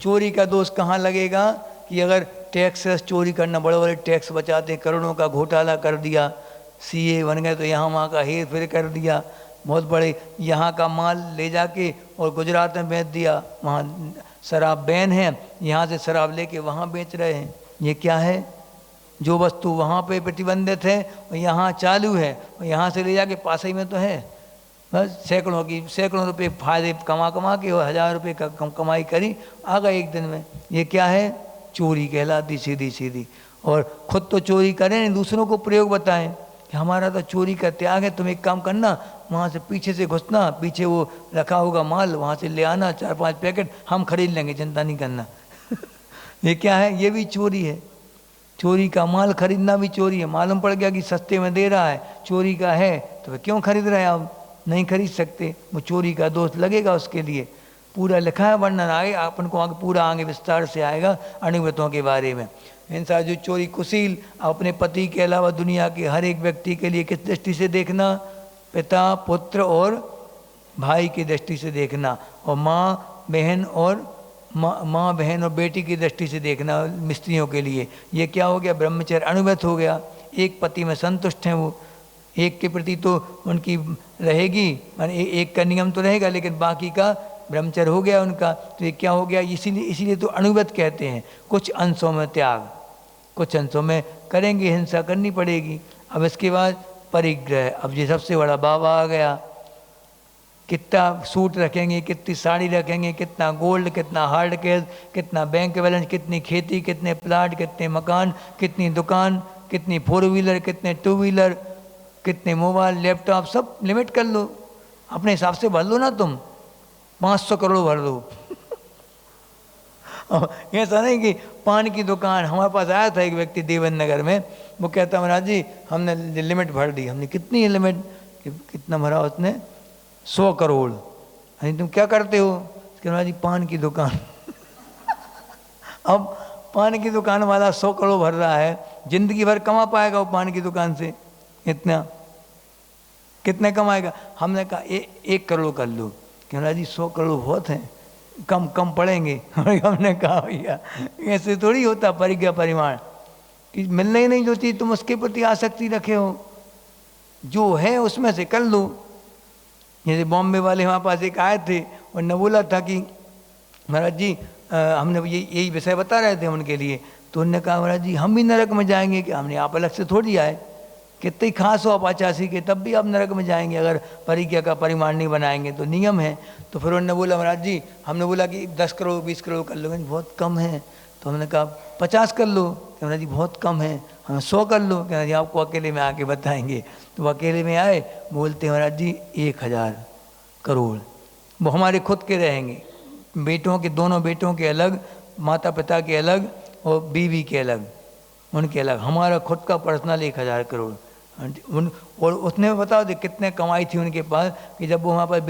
चोरी का दोष कहाँ लगेगा कि अगर टैक्स चोरी करना, बड़े बड़े टैक्स बचाते, करोड़ों का घोटाला कर दिया, सीए बन गए, तो यहाँ वहाँ का हेर फेर कर दिया, बहुत बड़े यहाँ का माल ले जाके और गुजरात में बेच दिया, वहाँ शराब बैन है, यहाँ से शराब लेके वहाँ बेच रहे हैं। ये क्या है, जो वस्तु वहाँ पे प्रतिबंधित है और यहाँ चालू है, और यहाँ से ले जाके पास ही में तो है, बस सैकड़ों रुपए फायदे कमा के और 1000 रुपये का कमाई करी आ गए एक दिन में। ये क्या है, चोरी कहलाती सीधी सीधी। और खुद तो चोरी करें नहीं, दूसरों को प्रयोग बताएं कि हमारा तो चोरी का त्याग है, तुम एक काम करना, वहाँ से पीछे से घुसना, पीछे वो रखा होगा माल, वहाँ से ले आना 4-5 पैकेट, हम खरीद लेंगे, चिंता नहीं करना ये क्या है, ये भी चोरी है। चोरी का माल खरीदना भी चोरी है। मालूम पड़ गया कि सस्ते में दे रहा है, चोरी का है, तो वे क्यों खरीद रहे हैं, आप नहीं खरीद सकते, वो चोरी का दोष लगेगा उसके लिए। पूरा लिखा है वर्णन, आगे अपन को आगे पूरा आगे विस्तार से आएगा अणुव्रतों के बारे में। इंसान जो चोरी कुशील, अपने पति के अलावा दुनिया के हर एक व्यक्ति के लिए किस दृष्टि से देखना, पिता, पुत्र और भाई की दृष्टि से देखना, और माँ बहन और बेटी की दृष्टि से देखना मिस्त्रियों के लिए। ये क्या हो गया, ब्रह्मचर्य अणुव्रत हो गया। एक पति में संतुष्ट हैं, वो एक के प्रति तो उनकी रहेगी, माने एक का नियम तो रहेगा, लेकिन बाकी का ब्रह्मचर्य हो गया उनका। तो ये क्या हो गया, इसीलिए तो अणुव्रत कहते हैं। कुछ अंशों में त्याग, कुछ अंशों में करेंगे, हिंसा करनी पड़ेगी। अब इसके बाद परिग्रह, अब ये सबसे बड़ा बाबा आ गया। कितना सूट रखेंगे, कितनी साड़ी रखेंगे, कितना गोल्ड, कितना हार्ड कैश, कितना बैंक बैलेंस, कितनी खेती, कितने प्लाट, कितने मकान, कितनी दुकान, कितनी 4 व्हीलर, कितने 2 व्हीलर, कितने मोबाइल, लैपटॉप, सब लिमिट कर लो, अपने हिसाब से भर लो ना, तुम 500 करोड़ भर दो ऐसा नहीं कि पान की दुकान। हमारे पास आया था एक व्यक्ति देवेंद्र नगर में, वो कहता महाराज जी हमने लिमिट भर दी। हमने कितनी है लिमिट, कितना भरा उसने, 100 करोड़। अरे तुम क्या करते हो, महाराज जी पान की दुकान अब पान की दुकान वाला 100 करोड़ भर रहा है, जिंदगी भर कमा पाएगा वो पान की दुकान से इतना, कितने कमाएगा। हमने कहा 1 करोड़ कर लो। महाराज जी 100 करोड़ बहुत हैं, कम पड़ेंगे हमने कहा भैया ऐसे थोड़ी होता परिज्ञा परिमाण कि मिलने ही नहीं जो चीज़ तुम उसके प्रति आसक्ति रखे हो, जो है उसमें से कर लो। जैसे बॉम्बे वाले हमारे पास एक आए थे, उन्होंने बोला था कि महाराज जी हमने यही विषय बता रहे थे उनके लिए, तो उन्होंने कहा महाराज जी हम भी नरक में जाएंगे कि, हमने आप अलग से थोड़ी आए, कितनी खास हो आप 85 के, तब भी आप नरक में जाएंगे अगर परिज्ञा का परिमाण नहीं बनाएंगे, तो नियम है। तो फिर उन्होंने बोला महाराज जी, हमने बोला कि 10 करोड़ 20 करोड़ कर लो, बहुत कम है। तो हमने कहा 50 कर लो, महाराज जी बहुत कम है, हम 100 कर लो, महाराज जी आपको अकेले में आके बताएंगे। तो वो अकेले में आए, बोलते महाराज जी 1000 करोड़ वो हमारे खुद के रहेंगे, बेटों के, दोनों बेटों के अलग, माता पिता के अलग और बीवी के अलग, उनके अलग, हमारा खुद का पर्सनल 1000 करोड़। और उसने बताओ दे कितने कमाई थी उनके पास, कि जब वो हमारे पास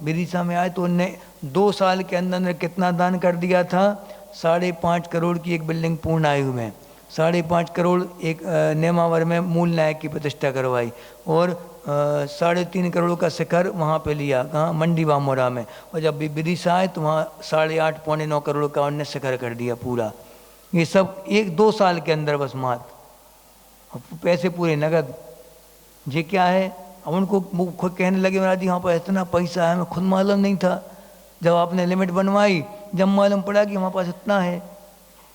विदिशा में आए तो उनने 2 साल के अंदर कितना दान कर दिया था, 5.5 करोड़ की एक बिल्डिंग पूर्ण आयु में, 5.5 करोड़ एक नेमावर में मूल नायक की प्रतिष्ठा करवाई, और 3.5 करोड़ का शिखर वहाँ पे लिया, कहाँ, मंडी बामोरा में। और जब भी विदिशा आए तो वहाँ 8.5 पौने 9 करोड़ का उनने शिखर कर दिया पूरा। ये सब 1-2 साल के अंदर बस मात्र, पैसे पूरे नगद। ये क्या है, अब उनको खुद कहने लगे महाराज जी यहाँ पर इतना पैसा है, हमें खुद मालूम नहीं था, जब आपने लिमिट बनवाई जब मालूम पड़ा कि हमारे पास इतना है।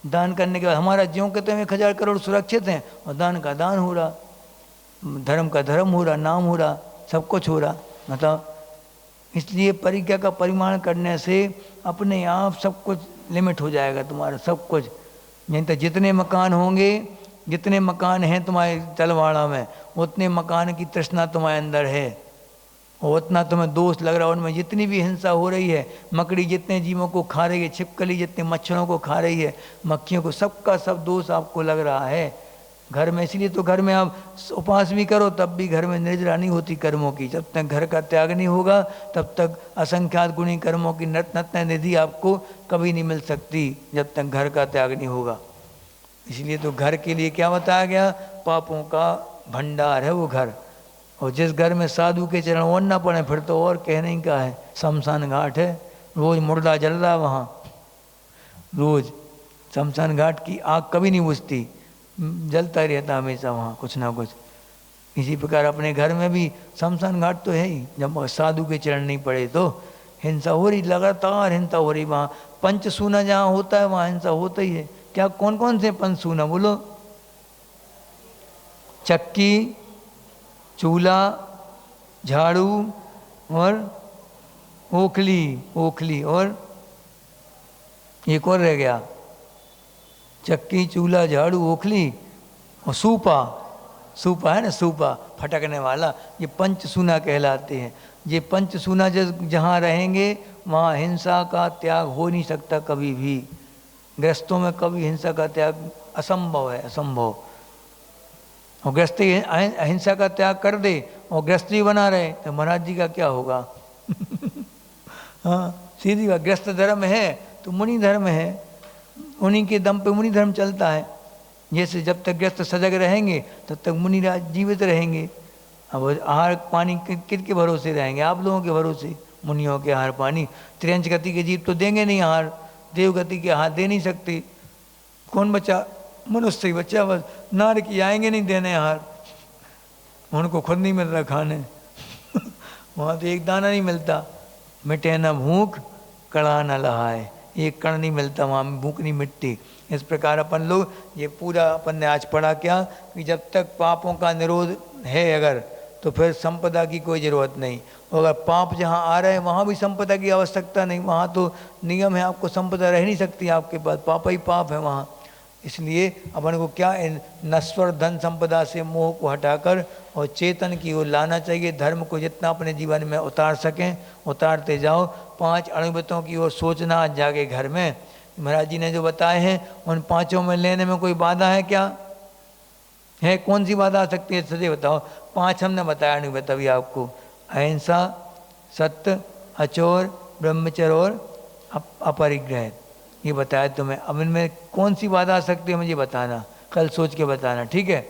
दान करने के बाद हमारा ज्यों कहते हैं 1000 करोड़ सुरक्षित हैं, और दान का दान हो रहा, धर्म का धर्म हो रहा, नाम हो रहा, सब कुछ हो रहा। मतलब इसलिए परिज्ञा का परिमाण करने से अपने आप सब कुछ लिमिट हो जाएगा तुम्हारा, सब कुछ। नहीं तो जितने मकान होंगे, जितने मकान हैं तुम्हारे तलवाड़ा में, उतने मकान की तृष्णा तुम्हारे अंदर है, और उतना तुम्हें दोष लग रहा है। उनमें जितनी भी हिंसा हो रही है, मकड़ी जितने जीवों को खा रही है, छिपकली जितने मच्छरों को खा रही है, मक्खियों को, सबका सब दोष आपको लग रहा है घर में। इसलिए तो घर में आप उपवास भी करो तब भी घर में निर्जरा नहीं होती कर्मों की। जब तक घर का त्याग नहीं होगा तब तक असंख्यात गुणी कर्मों की नत निधि आपको कभी नहीं मिल सकती, जब तक घर का त्याग नहीं होगा। इसलिए तो घर के लिए क्या बताया गया, पापों का भंडार है वो घर। और जिस घर में साधु के चरण और ना पड़े फिर तो और कहने का है, शमशान घाट है, रोज मुर्दा जल रहा वहाँ, रोज शमशान घाट की आग कभी नहीं बुझती, जलता ही रहता हमेशा वहाँ कुछ ना कुछ। इसी प्रकार अपने घर में भी शमशान घाट तो है ही, जब साधु के चरण नहीं पड़े तो हिंसा हो रही, लगातार हिंसा हो रही। वहाँ पंचसूना जहाँ होता है वहाँ हिंसा होता ही है। क्या कौन कौन से पंचसूना बोलो? चक्की, चूल्हा, झाड़ू और ओखली और एक और रह गया, चक्की, चूल्हा, झाड़ू, ओखली और सूपा है ना, सूपा फटकने वाला, ये पंचसूना कहलाते हैं। ये पंचसूना जहाँ रहेंगे वहाँ हिंसा का त्याग हो नहीं सकता कभी भी। गृहस्थों में कभी हिंसा का त्याग असंभव है, असंभव। और गृहस्थी अहिंसा का त्याग कर दे और गृहस्थी बना रहे तो महाराज जी का क्या होगा? हाँ सीधी बात, गृहस्थ धर्म है तो मुनि धर्म है, उन्हीं के दम पे मुनि धर्म चलता है। जैसे जब तक गृहस्थ सजग रहेंगे तब तक मुनि जीवित रहेंगे। अब आहार पानी किसके भरोसे रहेंगे? आप लोगों के भरोसे, मुनियों के आहार पानी। त्रियंच गति के जीव तो देंगे नहीं आहार, देवगति के आहार दे नहीं सकते। कौन बचा? मनुष्य ही बच्चा, बस नार की आएंगे नहीं देने आहार, उनको खुद नहीं मिल रहा खाने। वहाँ तो एक दाना नहीं मिलता। मिटे न भूख कड़ा न लहाए, एक कण नहीं मिलता वहाँ, भूख नहीं मिटती। इस प्रकार अपन लोग ये पूरा अपन ने आज पढ़ा क्या कि जब तक पापों का निरोध है अगर, तो फिर संपदा की कोई ज़रूरत नहीं। और अगर पाप जहाँ आ रहे हैं वहाँ भी संपदा की आवश्यकता नहीं, वहाँ तो नियम है, आपको संपदा रह नहीं सकती आपके पास, पाप ही पाप है वहाँ। इसलिए अपन को क्या, नश्वर धन संपदा से मोह को हटाकर और चेतन की ओर लाना चाहिए। धर्म को जितना अपने जीवन में उतार सकें उतारते जाओ। 5 अणुव्रतों की ओर सोचना आज जाके घर में। महाराज जी ने जो बताए हैं उन 5 में लेने में कोई बाधा है क्या? है? कौन सी बाधा आ सकती है? सजे बताओ। 5 हमने बताया अणुव्रत अभी आपको, अहिंसा, सत्य, अचोर, ब्रह्मचर्य और अपरिग्रह, ये बताया तुम्हें। अब इनमें कौन सी बाधा आ सकती है मुझे बताना, कल सोच के बताना, ठीक है?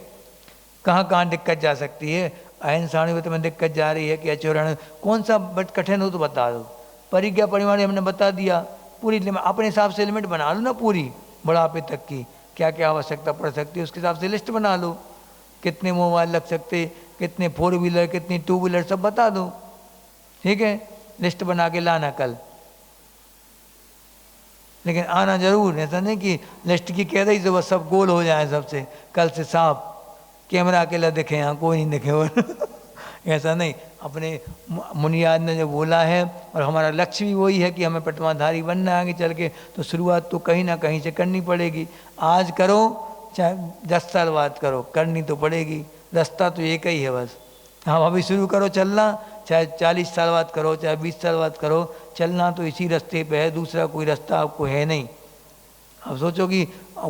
कहाँ कहाँ दिक्कत जा सकती है? अहिंसा में दिक्कत जा रही है कि अचोरण, कौन सा बट कठिन हो तो बता दो। परिज्ञा परिमाण हमने बता दिया, पूरी अपने हिसाब से लिमिट बना लो ना पूरी, बुढ़ापे तक की क्या क्या आवश्यकता पड़ सकती है उसके हिसाब से लिस्ट बना लो। कितने मोबाइल लग सकते, कितने 4 व्हीलर, कितनी 2 व्हीलर, सब बता दो, ठीक है? लिस्ट बना के लाना कल, लेकिन आना जरूर। ऐसा नहीं कि लिस्ट की कह रही तो बस सब गोल हो जाए सबसे, कल से साफ कैमरा अकेला दिखे, यहाँ कोई नहीं दिखे और ऐसा नहीं। अपने मुनियाद ने जो बोला है, और हमारा लक्ष्य भी वही है कि हमें पटवाधारी बनना है आगे चल के, तो शुरुआत तो कहीं ना कहीं से करनी पड़ेगी। आज करो चाहे 10 साल बाद करो, करनी तो पड़ेगी। रास्ता तो एक ही है बस। हाँ अभी शुरू करो चलना, चाहे 40 साल बाद करो, चाहे 20 साल बाद करो, चलना तो इसी रास्ते पे है, दूसरा कोई रास्ता आपको है नहीं। अब सोचो कि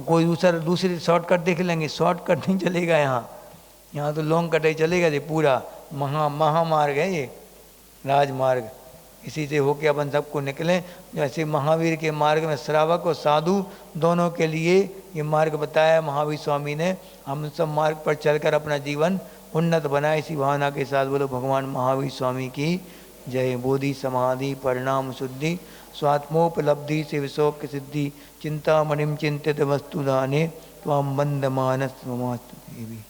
कोई दूसरी शॉर्टकट देख लेंगे, शॉर्टकट नहीं चलेगा यहाँ तो लॉन्ग कट ही चलेगा। ये पूरा महामार्ग है, ये राजमार्ग। इसी से होके अपन सबको निकलें। जैसे महावीर के मार्ग में श्रावक और साधु दोनों के लिए ये मार्ग बताया महावीर स्वामी ने। हम सब मार्ग पर चलकर अपना जीवन उन्नत बनाए, इसी भावना के साथ बोलो भगवान महावीर स्वामी की जय। बोधि समाधि परिणाम शुद्धि स्वात्मोपलब्धि से विशोक सिद्धि चिंता मणिम चिंतित वस्तुदाने त्वाम बंद मानस ममास्तु देवी।